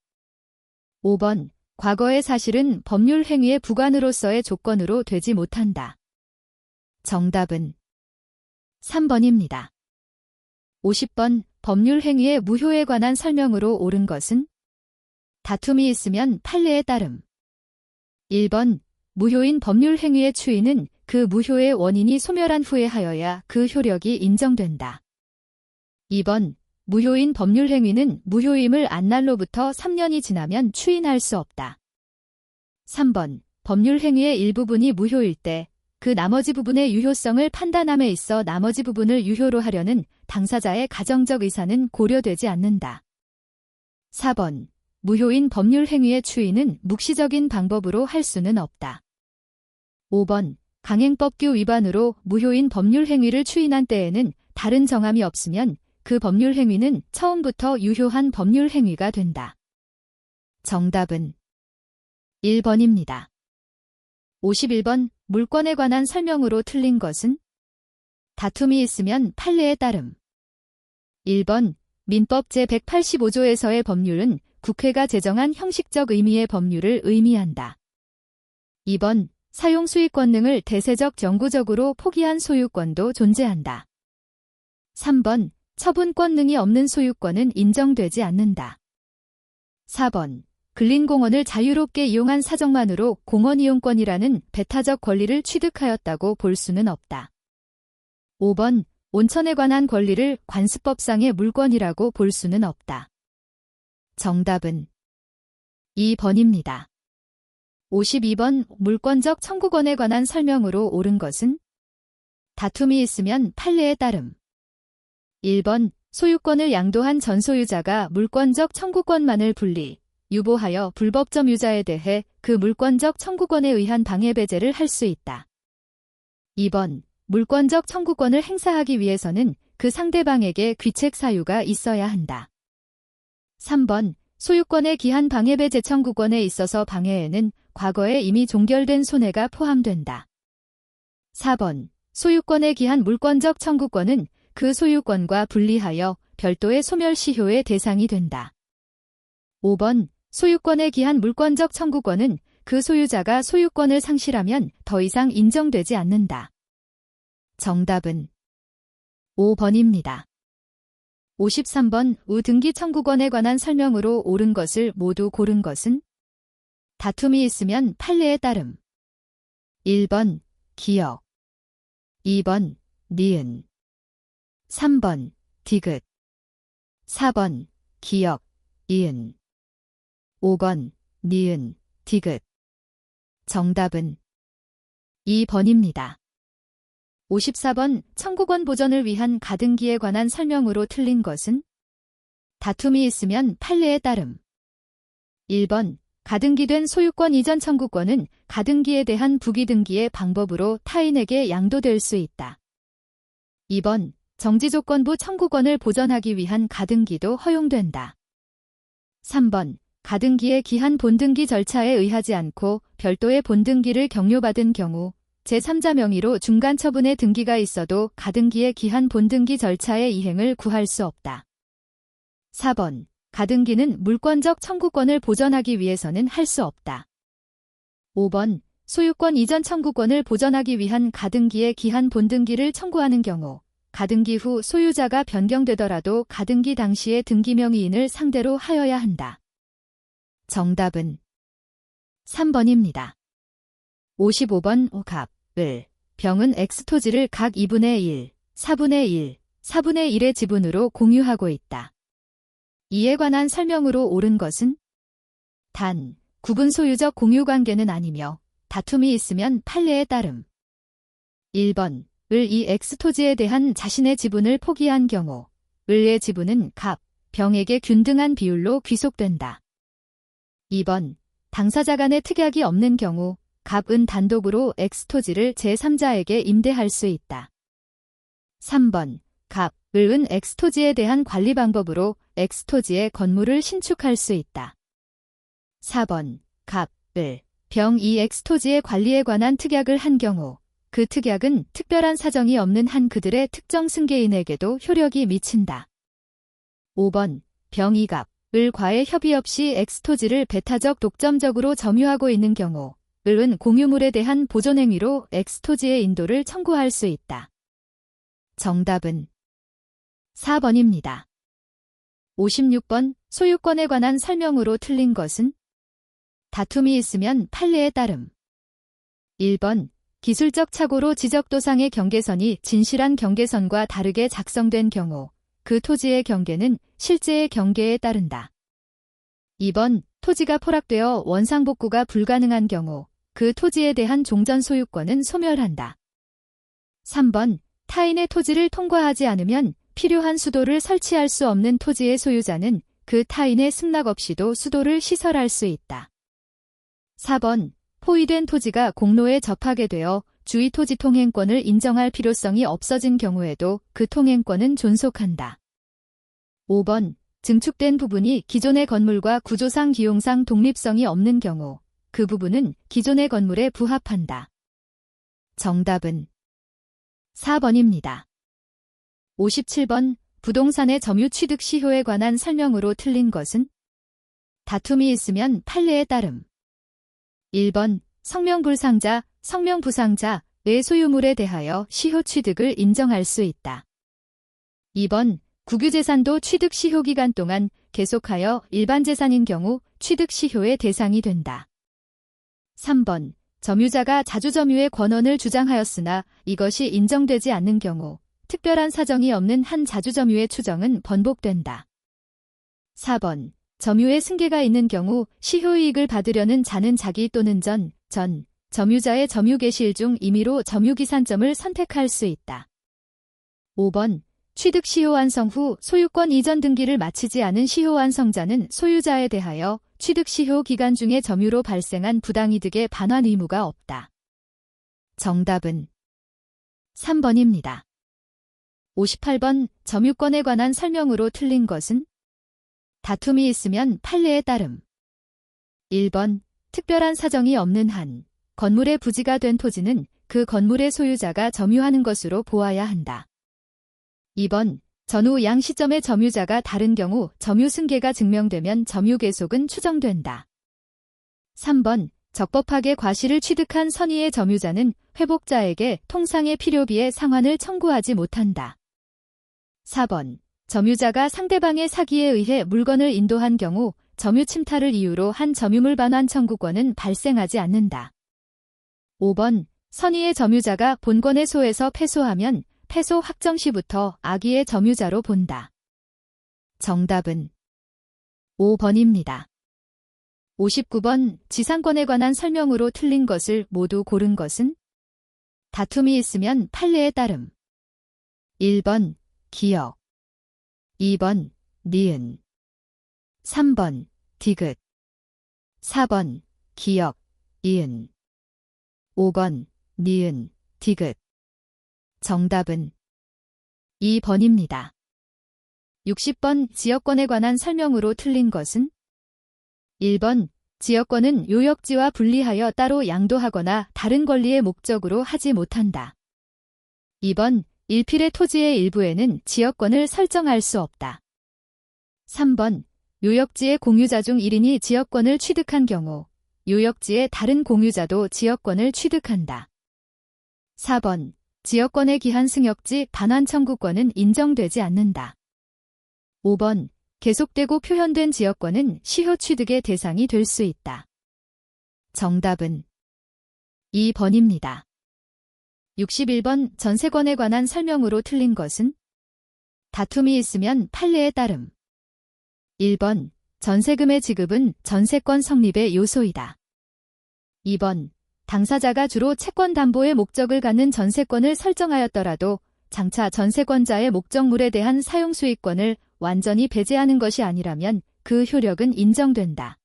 [SPEAKER 1] 5번 과거의 사실은 법률행위의 부관으로서의 조건으로 되지 못한다. 정답은 3번입니다. 50번 법률행위의 무효에 관한 설명으로 옳은 것은? 다툼이 있으면 판례에 따름. 1번 무효인 법률행위의 추인은 그 무효의 원인이 소멸한 후에 하여야 그 효력이 인정된다. 2번 무효인 법률 행위는 무효임을 안 날로부터 3년이 지나면 추인할 수 없다. 3번 법률 행위의 일부분이 무효일 때 그 나머지 부분의 유효성을 판단함에 있어 나머지 부분을 유효로 하려는 당사자의 가정적 의사는 고려되지 않는다. 4번 무효인 법률 행위의 추인은 묵시적인 방법으로 할 수는 없다. 5번 강행법규 위반으로 무효인 법률 행위를 추인한 때에는 다른 정함이 없으면 그 법률 행위는 처음부터 유효한 법률 행위가 된다. 정답은 1번입니다. 51번 물권에 관한 설명으로 틀린 것은? 다툼이 있으면 판례에 따름. 1번 민법 제185조에서의 법률은 국회가 제정한 형식적 의미의 법률을 의미한다. 2번 사용 수익권 등을 대세적 정구적으로 포기한 소유권도 존재한다. 3번 처분권 등이 없는 소유권은 인정되지 않는다. 4번 근린공원을 자유롭게 이용한 사정만으로 공원 이용권이라는 배타적 권리를 취득하였다고 볼 수는 없다. 5번 온천에 관한 권리를 관습법상의 물권이라고 볼 수는 없다. 정답은 2번입니다. 52번 물권적 청구권에 관한 설명으로 옳은 것은? 다툼이 있으면 판례에 따름. 1번 소유권을 양도한 전 소유자가 물권적 청구권만을 분리, 유보하여 불법점 유자에 대해 그 물권적 청구권에 의한 방해 배제를 할 수 있다. 2번 물권적 청구권을 행사하기 위해서는 그 상대방에게 귀책 사유가 있어야 한다. 3번 소유권의 기한 방해 배제 청구권에 있어서 방해에는 과거에 이미 종결된 손해가 포함된다. 4번 소유권의 기한 물권적 청구권은 그 소유권과 분리하여 별도의 소멸시효의 대상이 된다. 5번 소유권의 기한 물권적 청구권은 그 소유자가 소유권을 상실하면 더 이상 인정되지 않는다. 정답은 5번입니다. 53번 우등기 청구권에 관한 설명으로 옳은 것을 모두 고른 것은? 다툼이 있으면 판례에 따름. 1번 기역, 2번 니은, 3번 디귿, 4번 기역, 이은, 5번 니은, 디귿. 정답은 2번입니다. 54번 청구권 보전을 위한 가등기에 관한 설명으로 틀린 것은? 다툼이 있으면 판례에 따름. 1번 가등기된 소유권 이전 청구권은 가등기에 대한 부기등기의 방법으로 타인에게 양도될 수 있다. 2번 정지조건부 청구권을 보전하기 위한 가등기도 허용된다. 3번 가등기의 기한 본등기 절차에 의하지 않고 별도의 본등기를 경료받은 경우 제3자 명의로 중간 처분의 등기가 있어도 가등기의 기한 본등기 절차의 이행을 구할 수 없다. 4번 가등기는 물권적 청구권을 보전하기 위해서는 할 수 없다. 5번 소유권 이전 청구권을 보전하기 위한 가등기의 기한 본등기를 청구하는 경우 가등기 후 소유자가 변경되더라도 가등기 당시의 등기명의인을 상대로 하여야 한다. 정답은 3번입니다. 55번 갑, 을, 병은 X토지를 각 2분의 1, 4분의 1, 4분의 1의 지분으로 공유하고 있다. 이에 관한 설명으로 옳은 것은? 단, 구분 소유적 공유관계는 아니며 다툼이 있으면 판례에 따름. 1번, 을 이 X토지에 대한 자신의 지분을 포기한 경우 을의 지분은 갑, 병에게 균등한 비율로 귀속된다. 2번, 당사자 간의 특약이 없는 경우 갑은 단독으로 X토지를 제3자에게 임대할 수 있다. 3번, 갑, 을은 X토지에 대한 관리 방법으로 X토지의 건물을 신축할 수 있다. 4번, 갑, 을, 병 이 X토지의 관리에 관한 특약을 한 경우 그 특약은 특별한 사정이 없는 한 그들의 특정 승계인에게도 효력이 미친다. 5번, 병 이 갑, 을과의 협의 없이 X토지를 배타적 독점적으로 점유하고 있는 경우 을은 공유물에 대한 보존행위로 X토지의 인도를 청구할 수 있다. 정답은 4번입니다. 56번 소유권에 관한 설명으로 틀린 것은? 다툼이 있으면 판례에 따름. 1번 기술적 착오로 지적도상의 경계선이 진실한 경계선과 다르게 작성된 경우 그 토지의 경계는 실제의 경계에 따른다. 2번, 토지가 포락되어 원상복구가 불가능한 경우 그 토지에 대한 종전 소유권은 소멸한다. 3번, 타인의 토지를 통과하지 않으면 필요한 수도를 설치할 수 없는 토지의 소유자는 그 타인의 승낙 없이도 수도를 시설할 수 있다. 4번, 포위된 토지가 공로에 접하게 되어 주의 토지 통행권을 인정할 필요성이 없어진 경우에도 그 통행권은 존속한다. 5번, 증축된 부분이 기존의 건물과 구조상 기용상 독립성이 없는 경우 그 부분은 기존의 건물에 부합한다. 정답은 4번입니다. 57번, 부동산의 점유 취득 시효에 관한 설명으로 틀린 것은? 다툼이 있으면 판례에 따름. 1번, 성명불상자, 성명부상자의 소유물에 대하여 시효 취득을 인정할 수 있다. 2번, 국유재산도 취득 시효 기간 동안 계속하여 일반재산인 경우 취득 시효의 대상이 된다. 3번, 점유자가 자주점유의 권한을 주장하였으나 이것이 인정되지 않는 경우 특별한 사정이 없는 한 자주점유의 추정은 번복된다. 4번, 점유의 승계가 있는 경우 시효이익을 받으려는 자는 자기 또는 전 점유자의 점유 개시일 중 임의로 점유기산점을 선택할 수 있다. 5번, 취득 시효 완성 후 소유권 이전 등기를 마치지 않은 시효 완성자는 소유자에 대하여 취득 시효 기간 중에 점유로 발생한 부당이득의 반환 의무가 없다. 정답은 3번입니다. 58번, 점유권에 관한 설명으로 틀린 것은? 다툼이 있으면 판례에 따름. 1번, 특별한 사정이 없는 한 건물의 부지가 된 토지는 그 건물의 소유자가 점유하는 것으로 보아야 한다. 2번, 전후 양 시점의 점유자가 다른 경우 점유 승계가 증명되면 점유 계속은 추정된다. 3번, 적법하게 과실을 취득한 선의의 점유자는 회복자에게 통상의 필요비의 상환을 청구하지 못한다. 4번, 점유자가 상대방의 사기에 의해 물건을 인도한 경우 점유 침탈을 이유로 한 점유물 반환 청구권은 발생하지 않는다. 5번, 선의의 점유자가 본권의 소에서 패소하면 패소 확정 시부터 악의의 점유자로 본다. 정답은 5번입니다. 59번, 지상권에 관한 설명으로 틀린 것을 모두 고른 것은? 다툼이 있으면 판례에 따름. 1번, 기역. 2번, 니은. 3번, 디귿. 4번, 기역, 이은. 5번, 니은, 디귿. 정답은 2번입니다. 60번, 지역권에 관한 설명으로 틀린 것은? 1번, 지역권은 요역지와 분리하여 따로 양도하거나 다른 권리의 목적으로 하지 못한다. 2번, 일필의 토지의 일부에는 지역권을 설정할 수 없다. 3번, 요역지의 공유자 중 1인이 지역권을 취득한 경우 요역지의 다른 공유자도 지역권을 취득한다. 4번, 지역권의 기한 승역지 반환 청구권은 인정되지 않는다. 5번, 계속되고 표현된 지역권은 시효 취득의 대상이 될 수 있다. 정답은 2번입니다. 61번, 전세권에 관한 설명으로 틀린 것은? 다툼이 있으면 판례에 따름. 1번, 전세금의 지급은 전세권 성립의 요소이다. 2번, 당사자가 주로 채권 담보의 목적을 갖는 전세권을 설정하였더라도 장차 전세권자의 목적물에 대한 사용수익권을 완전히 배제하는 것이 아니라면 그 효력은 인정된다.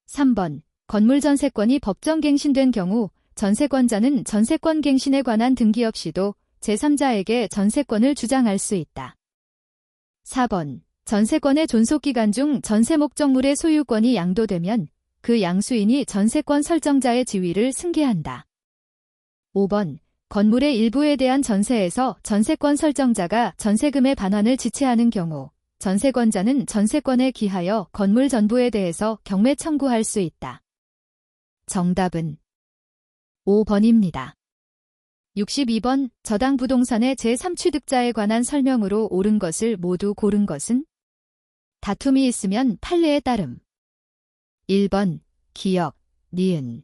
[SPEAKER 1] 3번, 건물 전세권이 법정 갱신된 경우 전세권자는 전세권 갱신에 관한 등기 없이도 제3자에게 전세권을 주장할 수 있다. 4번, 전세권의 존속기간 중 전세 목적물의 소유권이 양도되면 그 양수인이 전세권 설정자의 지위를 승계한다. 5번, 건물의 일부에 대한 전세에서 전세권 설정자가 전세금의 반환을 지체하는 경우 전세권자는 전세권에 기하여 건물 전부에 대해서 경매 청구할 수 있다. 정답은 5번입니다. 62번, 저당 부동산의 제3취득자에 관한 설명으로 옳은 것을 모두 고른 것은? 다툼이 있으면 판례에 따름. 1번, 기역, 니은.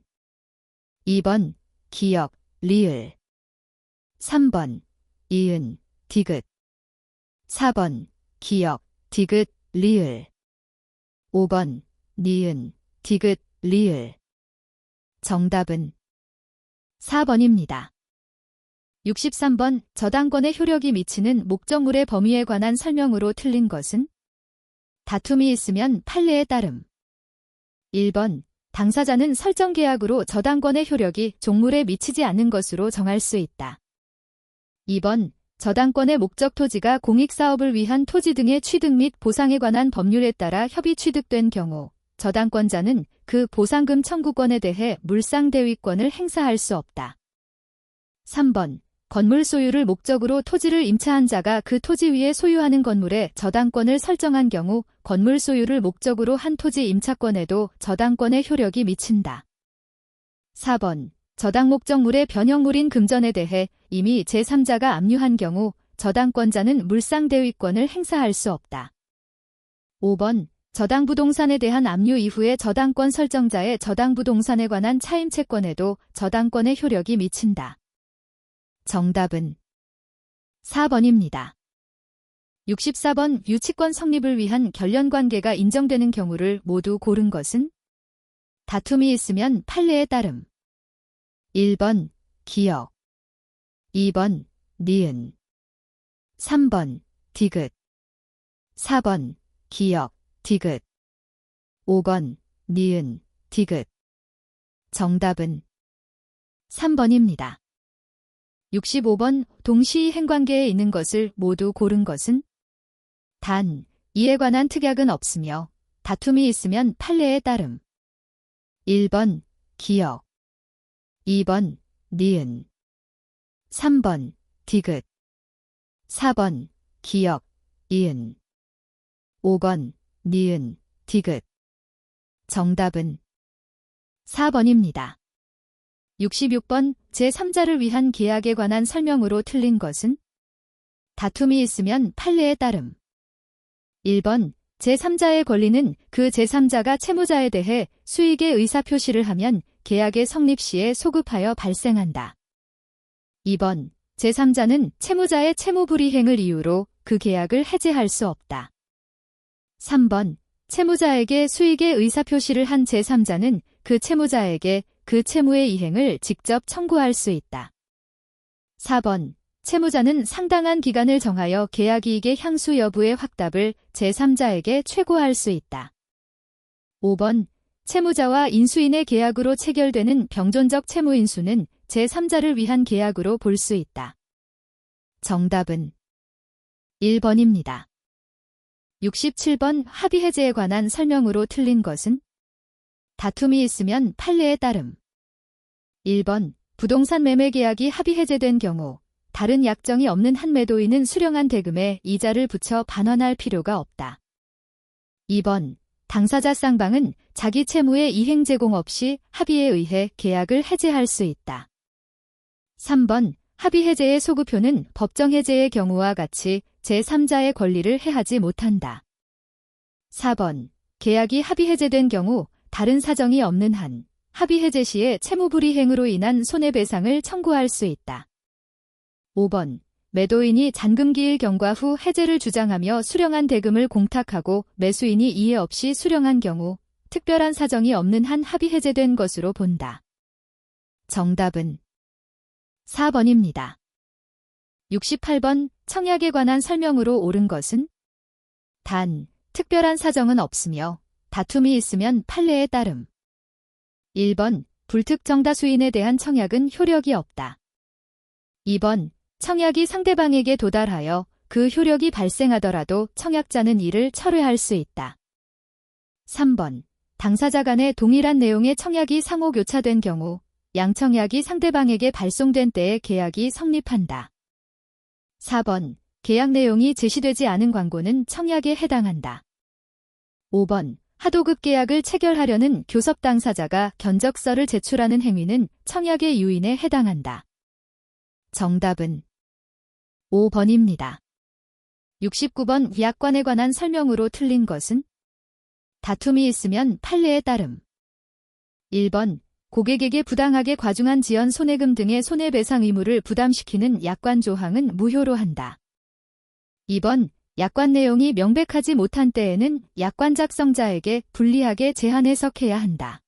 [SPEAKER 1] 2번, 기역, 리을. 3번, 이은, 디귿. 4번 기역, 디귿, 리을. 5번 니은, 디귿, 리을. 정답은 4번입니다. 63번 저당권의 효력이 미치는 목적물의 범위에 관한 설명으로 틀린 것은? 다툼이 있으면 판례에 따름. 1번 당사자는 설정 계약으로 저당권의 효력이 종물에 미치지 않는 것으로 정할 수 있다. 2번 저당권의 목적 토지가 공익사업을 위한 토지 등의 취득 및 보상에 관한 법률에 따라 협의 취득된 경우 저당권자는 그 보상금 청구권에 대해 물상대위권을 행사할 수 없다. 3번 건물 소유를 목적으로 토지를 임차한 자가 그 토지 위에 소유하는 건물에 저당권을 설정한 경우 건물 소유를 목적으로 한 토지 임차권에도 저당권의 효력이 미친다. 4번 저당 목적물의 변형물인 금전에 대해 이미 제3자가 압류한 경우 저당권자는 물상대위권을 행사할 수 없다. 5번 저당 부동산에 대한 압류 이후에 저당권 설정자의 저당 부동산에 관한 차임채권에도 저당권의 효력이 미친다. 정답은 4번입니다. 64번 유치권 성립을 위한 결련관계가 인정되는 경우를 모두 고른 것은? 다툼이 있으면 판례에 따름. 1번 기역, 2번 니은, 3번 디귿, 4번 기역, 디귿, 5번 니은, 디귿. 정답은 3번입니다. 65번 동시이행관계에 있는 것을 모두 고른 것은? 단, 이에 관한 특약은 없으며 다툼이 있으면 판례에 따름. 1번 기역, 2번 니은, 3번 디귿, 4번 기역, 이은, 5번 니은, 디귿. 정답은 4번입니다. 66번 제3자를 위한 계약에 관한 설명으로 틀린 것은? 다툼이 있으면 판례에 따름. 1번 제3자의 권리는 그 제3자가 채무자에 대해 수익의 의사표시를 하면 계약의 성립 시에 소급하여 발생한다. 2번 제3자는 채무자의 채무불이행을 이유로 그 계약을 해제할 수 없다. 3번 채무자에게 수익의 의사표시를 한 제3자는 그 채무자에게 그 채무의 이행을 직접 청구할 수 있다. 4번 채무자는 상당한 기간을 정하여 계약이익의 향수 여부의 확답을 제3자에게 최고할 수 있다. 5번 채무자와 인수인의 계약으로 체결되는 병존적 채무인수는 제3자를 위한 계약으로 볼 수 있다. 정답은 1번입니다. 67번 합의해제에 관한 설명으로 틀린 것은? 다툼이 있으면 판례에 따름. 1번 부동산 매매 계약이 합의해제된 경우 다른 약정이 없는 한 매도인은 수령한 대금에 이자를 붙여 반환할 필요가 없다. 2번 당사자 쌍방은 자기 채무의 이행 제공 없이 합의에 의해 계약을 해제할 수 있다. 3번 합의해제의 소급효는 법정해제의 경우와 같이 제3자의 권리를 해하지 못한다. 4번 계약이 합의해제된 경우 다른 사정이 없는 한 합의해제 시에 채무불이행으로 인한 손해배상을 청구할 수 있다. 5번 매도인이 잔금기일 경과 후 해제를 주장하며 수령한 대금을 공탁하고 매수인이 이해 없이 수령한 경우 특별한 사정이 없는 한 합의해제된 것으로 본다. 정답은 4번입니다. 68번 청약에 관한 설명으로 옳은 것은? 단, 특별한 사정은 없으며 다툼이 있으면 판례에 따름. 1번 불특정다수인에 대한 청약은 효력이 없다. 2번 청약이 상대방에게 도달하여 그 효력이 발생하더라도 청약자는 이를 철회할 수 있다. 3번 당사자 간에 동일한 내용의 청약이 상호 교차된 경우 양청약이 상대방에게 발송된 때에 계약이 성립한다. 4번 계약 내용이 제시되지 않은 광고는 청약에 해당한다. 5번 하도급 계약을 체결하려는 교섭 당사자가 견적서를 제출하는 행위는 청약의 유인에 해당한다. 정답은 5번입니다. 69번 약관에 관한 설명으로 틀린 것은? 다툼이 있으면 판례에 따름. 1번 고객에게 부당하게 과중한 지연 손해금 등의 손해배상 의무를 부담시키는 약관 조항은 무효로 한다. 2번 약관 내용이 명백하지 못한 때에는 약관 작성자에게 불리하게 제한 해석해야 한다.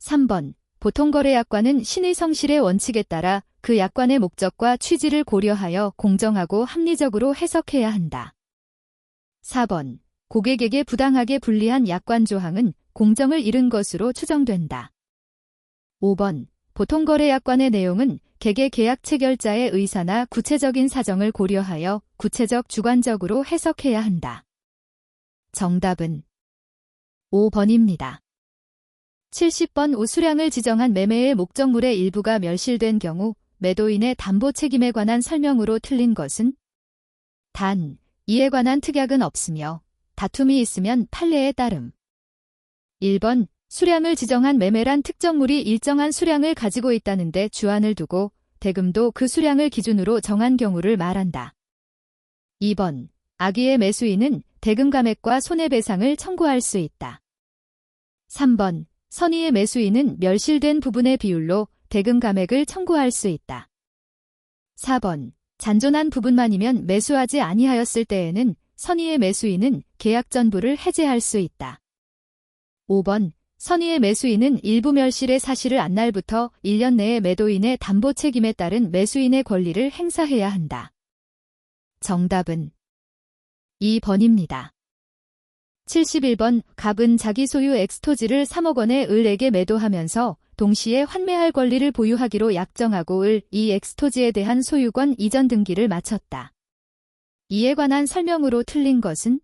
[SPEAKER 1] 3번. 보통거래약관은 신의 성실의 원칙에 따라 그 약관의 목적과 취지를 고려하여 공정하고 합리적으로 해석해야 한다. 4번. 고객에게 부당하게 불리한 약관 조항은 공정을 잃은 것으로 추정된다. 5번. 보통거래약관의 내용은 개개 계약 체결자의 의사나 구체적인 사정을 고려하여 구체적 주관적으로 해석해야 한다. 정답은 5번입니다. 70번 우수량을 지정한 매매의 목적물의 일부가 멸실된 경우 매도인의 담보 책임에 관한 설명으로 틀린 것은 단, 이에 관한 특약은 없으며 다툼이 있으면 판례에 따름. 1번, 수량을 지정한 매매란 특정물이 일정한 수량을 가지고 있다는데 주안을 두고 대금도 그 수량을 기준으로 정한 경우를 말한다. 2번, 악의의 매수인은 대금 감액과 손해배상을 청구할 수 있다. 3번, 선의의 매수인은 멸실된 부분의 비율로 대금 감액을 청구할 수 있다. 4번, 잔존한 부분만이면 매수하지 아니하였을 때에는 선의의 매수인은 계약 전부를 해제할 수 있다. 5번, 선의의 매수인은 일부 멸실의 사실을 안 날부터 1년 내에 매도인의 담보 책임에 따른 매수인의 권리를 행사해야 한다. 정답은 2번입니다. 71번, 갑은 자기 소유 엑스토지를 3억 원의 을에게 매도하면서 동시에 환매할 권리를 보유하기로 약정하고 이 엑스토지에 대한 소유권 이전 등기를 마쳤다. 이에 관한 설명으로 틀린 것은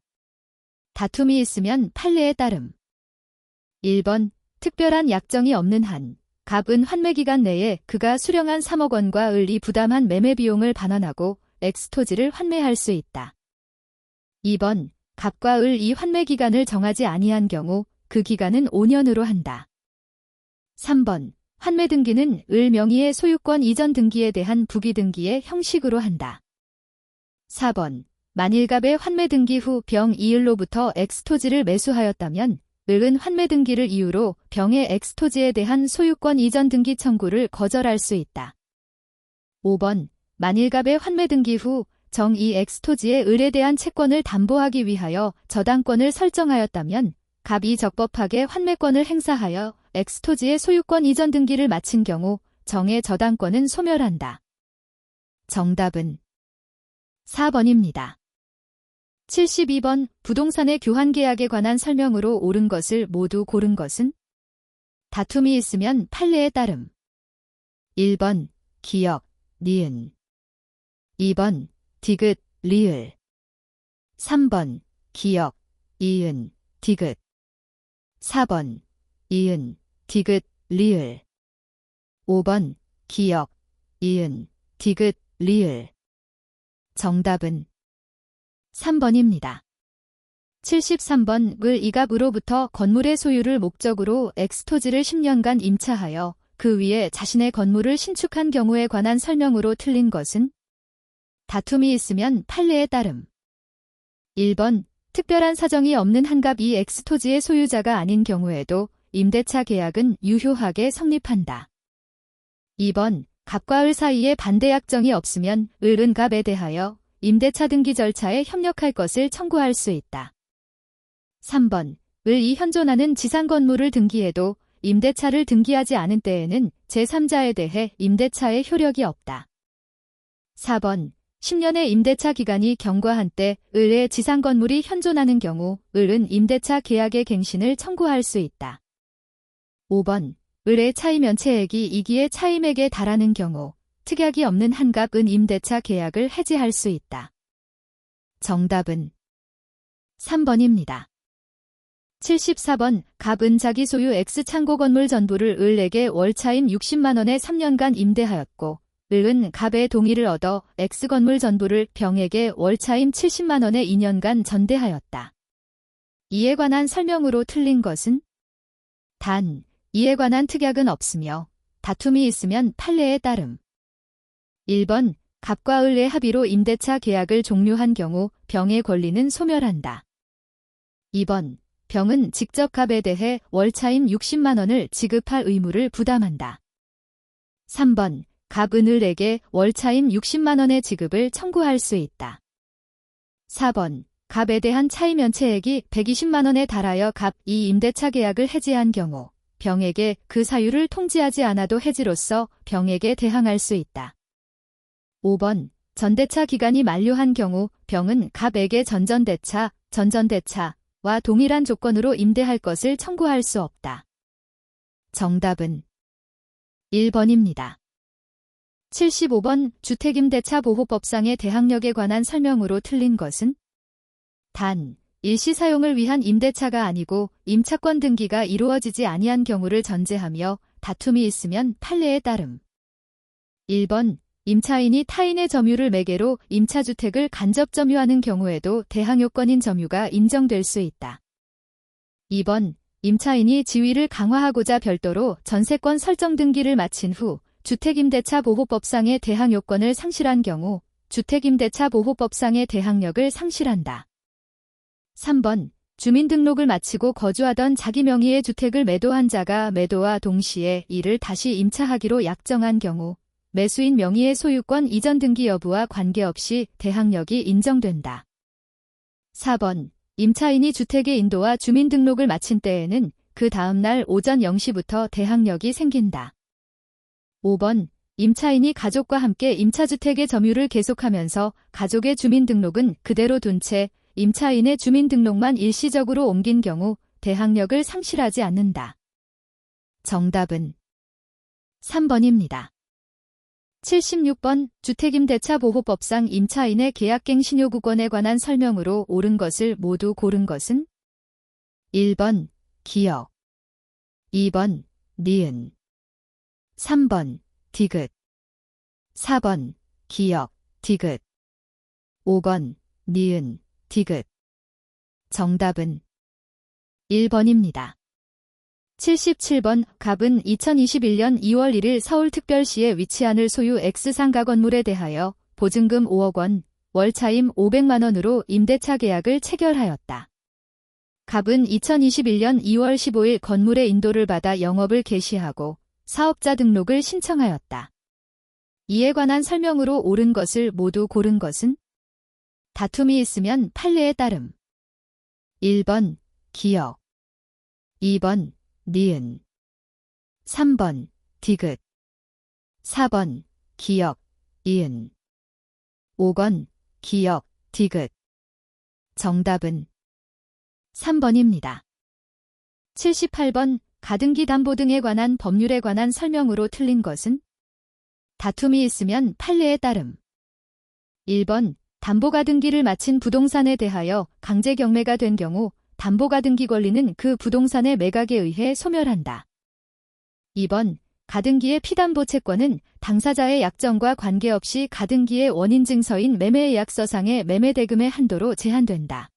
[SPEAKER 1] 다툼이 있으면 판례에 따름. 1번, 특별한 약정이 없는 한, 갑은 환매기간 내에 그가 수령한 3억 원과 을이 부담한 매매비용을 반환하고 엑스토지를 환매할 수 있다. 2번, 갑과 을이 환매기간을 정하지 아니한 경우 그 기간은 5년으로 한다. 3번, 환매 등기는 을 명의의 소유권 이전 등기에 대한 부기 등기의 형식으로 한다. 4번, 만일 갑의 환매 등기 후 병 이을로부터 엑스토지를 매수하였다면 을은 환매 등기를 이유로 병의 엑스토지에 대한 소유권 이전 등기 청구를 거절할 수 있다. 5번, 만일 갑의 환매 등기 후 정 이 엑스토지의 을에 대한 채권을 담보하기 위하여 저당권을 설정하였다면 갑이 적법하게 환매권을 행사하여 엑스토지의 소유권 이전 등기를 마친 경우 정의 저당권은 소멸한다. 정답은 4번입니다. 72번, 부동산의 교환계약에 관한 설명으로 옳은 것을 모두 고른 것은 다툼이 있으면 판례에 따름. 1번, 기역, 니은. 2번, 디귿, 리을. 3번, 기역, 이은, 디귿. 4번, 이은, 디귿, 리을. 5번, 기역, 이은, 디귿, 리을. 정답은 3번입니다. 73번, 을 이갑으로부터 건물의 소유를 목적으로 엑스토지를 10년간 임차하여 그 위에 자신의 건물을 신축한 경우에 관한 설명으로 틀린 것은 다툼이 있으면 판례에 따름. 1번, 특별한 사정이 없는 한갑 이 엑스토지의 소유자가 아닌 경우에도 임대차 계약은 유효하게 성립한다. 2번, 갑과 을 사이에 반대 약정이 없으면 을은 갑에 대하여 임대차 등기 절차에 협력할 것을 청구할 수 있다. 3번, 을이 현존하는 지상 건물을 등기해도 임대차를 등기하지 않은 때에는 제3자에 대해 임대차의 효력이 없다. 4번, 10년의 임대차 기간이 경과한 때 을의 지상 건물이 현존하는 경우 을은 임대차 계약의 갱신을 청구할 수 있다. 5번, 을의 차임 연체액이 이기의 차임액에 달하는 경우 특약이 없는 한갑은 임대차 계약을 해지할 수 있다. 정답은 3번입니다. 74번, 갑은 자기 소유 X창고 건물 전부를 을에게 월차임 60만 원에 3년간 임대하였고 을은 갑의 동의를 얻어 X건물 전부를 병에게 월차임 70만 원에 2년간 전대하였다. 이에 관한 설명으로 틀린 것은 단, 이에 관한 특약은 없으며 다툼이 있으면 판례에 따름. 1번, 갑과 을의 합의로 임대차 계약을 종료한 경우 병의 권리는 소멸한다. 2번, 병은 직접 갑에 대해 월차임 60만 원을 지급할 의무를 부담한다. 3번, 갑은 을에게 월차임 60만 원의 지급을 청구할 수 있다. 4번. 갑에 대한 차이 면체액이 120만 원에 달하여 갑이 임대차 계약을 해지한 경우 병에게 그 사유를 통지하지 않아도 해지로서 병에게 대항할 수 있다. 5번. 전대차 기간이 만료한 경우 병은 갑에게 전전대차와 동일한 조건으로 임대할 것을 청구할 수 없다. 정답은 1번입니다. 75번. 주택임대차 보호법상의 대항력에 관한 설명으로 틀린 것은 단, 일시 사용을 위한 임대차가 아니고 임차권 등기가 이루어지지 아니한 경우를 전제하며 다툼이 있으면 판례에 따름. 1번. 임차인이 타인의 점유를 매개로 임차주택을 간접 점유하는 경우에도 대항요건인 점유가 인정될 수 있다. 2번. 임차인이 지위를 강화하고자 별도로 전세권 설정 등기를 마친 후 주택임대차 보호법상의 대항요건을 상실한 경우 주택임대차 보호법상의 대항력을 상실한다. 3번. 주민등록을 마치고 거주하던 자기 명의의 주택을 매도한 자가 매도와 동시에 이를 다시 임차하기로 약정한 경우 매수인 명의의 소유권 이전 등기 여부와 관계없이 대항력이 인정된다. 4번. 임차인이 주택의 인도와 주민등록을 마친 때에는 그 다음 날 오전 0시부터 대항력이 생긴다. 5번. 임차인이 가족과 함께 임차주택의 점유를 계속하면서 가족의 주민등록은 그대로 둔 채 임차인의 주민등록만 일시적으로 옮긴 경우 대항력을 상실하지 않는다. 정답은 3번입니다. 76번. 주택임대차 보호법상 임차인의 계약갱 신요구권에 관한 설명으로 옳은 것을 모두 고른 것은 1번. 기역 2번. 니은 3번. 디귿 4번. 기역, 디귿 5번. 니은, 디귿 정답은 1번입니다. 77번. 갑은 2021년 2월 1일 서울특별시에 위치한 을 소유 X상가 건물에 대하여 보증금 5억 원, 월차임 500만 원으로 임대차 계약을 체결하였다. 갑은 2021년 2월 15일 건물의 인도를 받아 영업을 개시하고 사업자 등록을 신청하였다. 이에 관한 설명으로 옳은 것을 모두 고른 것은 다툼이 있으면 판례에 따름. 1번. 기역 2번. 니은 3번. 디귿 4번. 기역, 이은 5번. 기역, 디귿 정답은 3번입니다. 78번. 가등기 담보 등에 관한 법률에 관한 설명으로 틀린 것은 다툼이 있으면 판례에 따름. 1번. 담보가등기를 마친 부동산에 대하여 강제 경매가 된 경우 담보가등기 권리는 그 부동산의 매각에 의해 소멸한다. 2번. 가등기의 피담보 채권은 당사자의 약정과 관계없이 가등기의 원인 증서인 매매계약서상의 매매대금의 한도로 제한된다.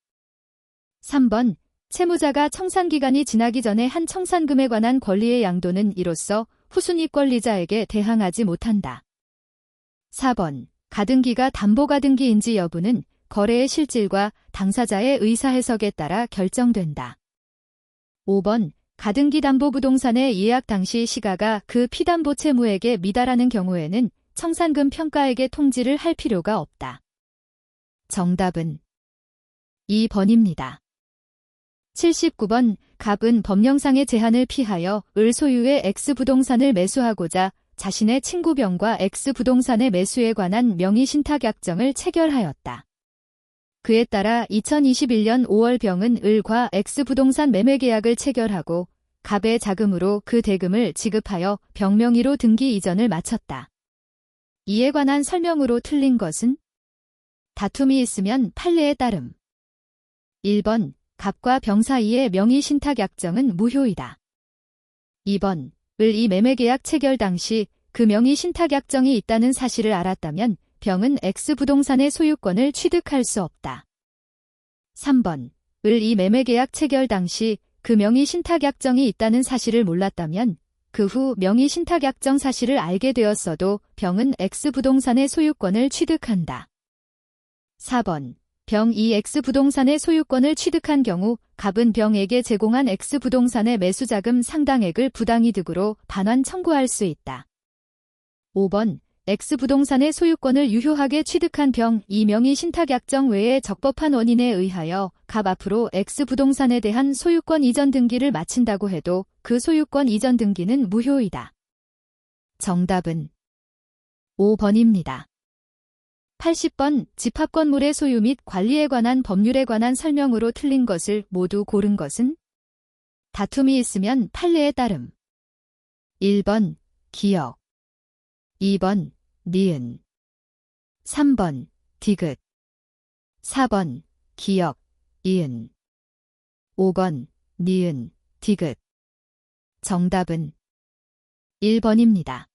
[SPEAKER 1] 3번. 채무자가 청산기간이 지나기 전에 한 청산금에 관한 권리의 양도는 이로써 후순위 권리자에게 대항하지 못한다. 4번. 가등기가 담보가등기인지 여부는 거래의 실질과 당사자의 의사해석에 따라 결정된다. 5번. 가등기 담보부동산의 예약 당시 시가가 그 피담보 채무에게 미달하는 경우에는 청산금 평가에게 통지를 할 필요가 없다. 정답은 2번입니다. 79번. 갑은 법령상의 제한을 피하여 을 소유의 X부동산을 매수하고자 자신의 친구 병과 X부동산의 매수에 관한 명의신탁약정을 체결하였다. 그에 따라 2021년 5월 병은 을과 X부동산 매매계약을 체결하고 갑의 자금으로 그 대금을 지급하여 병 명의로 등기 이전을 마쳤다. 이에 관한 설명으로 틀린 것은 다툼이 있으면 판례에 따름. 1번. 갑과 병 사이의 명의신탁약정은 무효이다. 2번. 이 매매계약 체결 당시 그 명의신탁약정이 있다는 사실을 알았다면 병은 X부동산의 소유권을 취득할 수 없다. 3번. 이 매매계약 체결 당시 그 명의신탁약정이 있다는 사실을 몰랐다면 그 후 명의신탁약정 사실을 알게 되었어도 병은 X부동산의 소유권을 취득한다. 4번. 병이 X부동산의 소유권을 취득한 경우 갑은 병에게 제공한 X부동산의 매수자금 상당액을 부당이득으로 반환 청구할 수 있다. 5번. X부동산의 소유권을 유효하게 취득한 병, 이 명의 신탁약정 외에 적법한 원인에 의하여 갑 앞으로 X부동산에 대한 소유권 이전 등기를 마친다고 해도 그 소유권 이전 등기는 무효이다. 정답은 5번입니다. 80번 집합건물의 소유 및 관리에 관한 법률에 관한 설명으로 틀린 것을 모두 고른 것은? 다툼이 있으면 판례에 따름. 1번 기역, 2번 니은, 3번 디귿, 4번 기역, 이은, 5번 니은, 디귿. 정답은 1번입니다.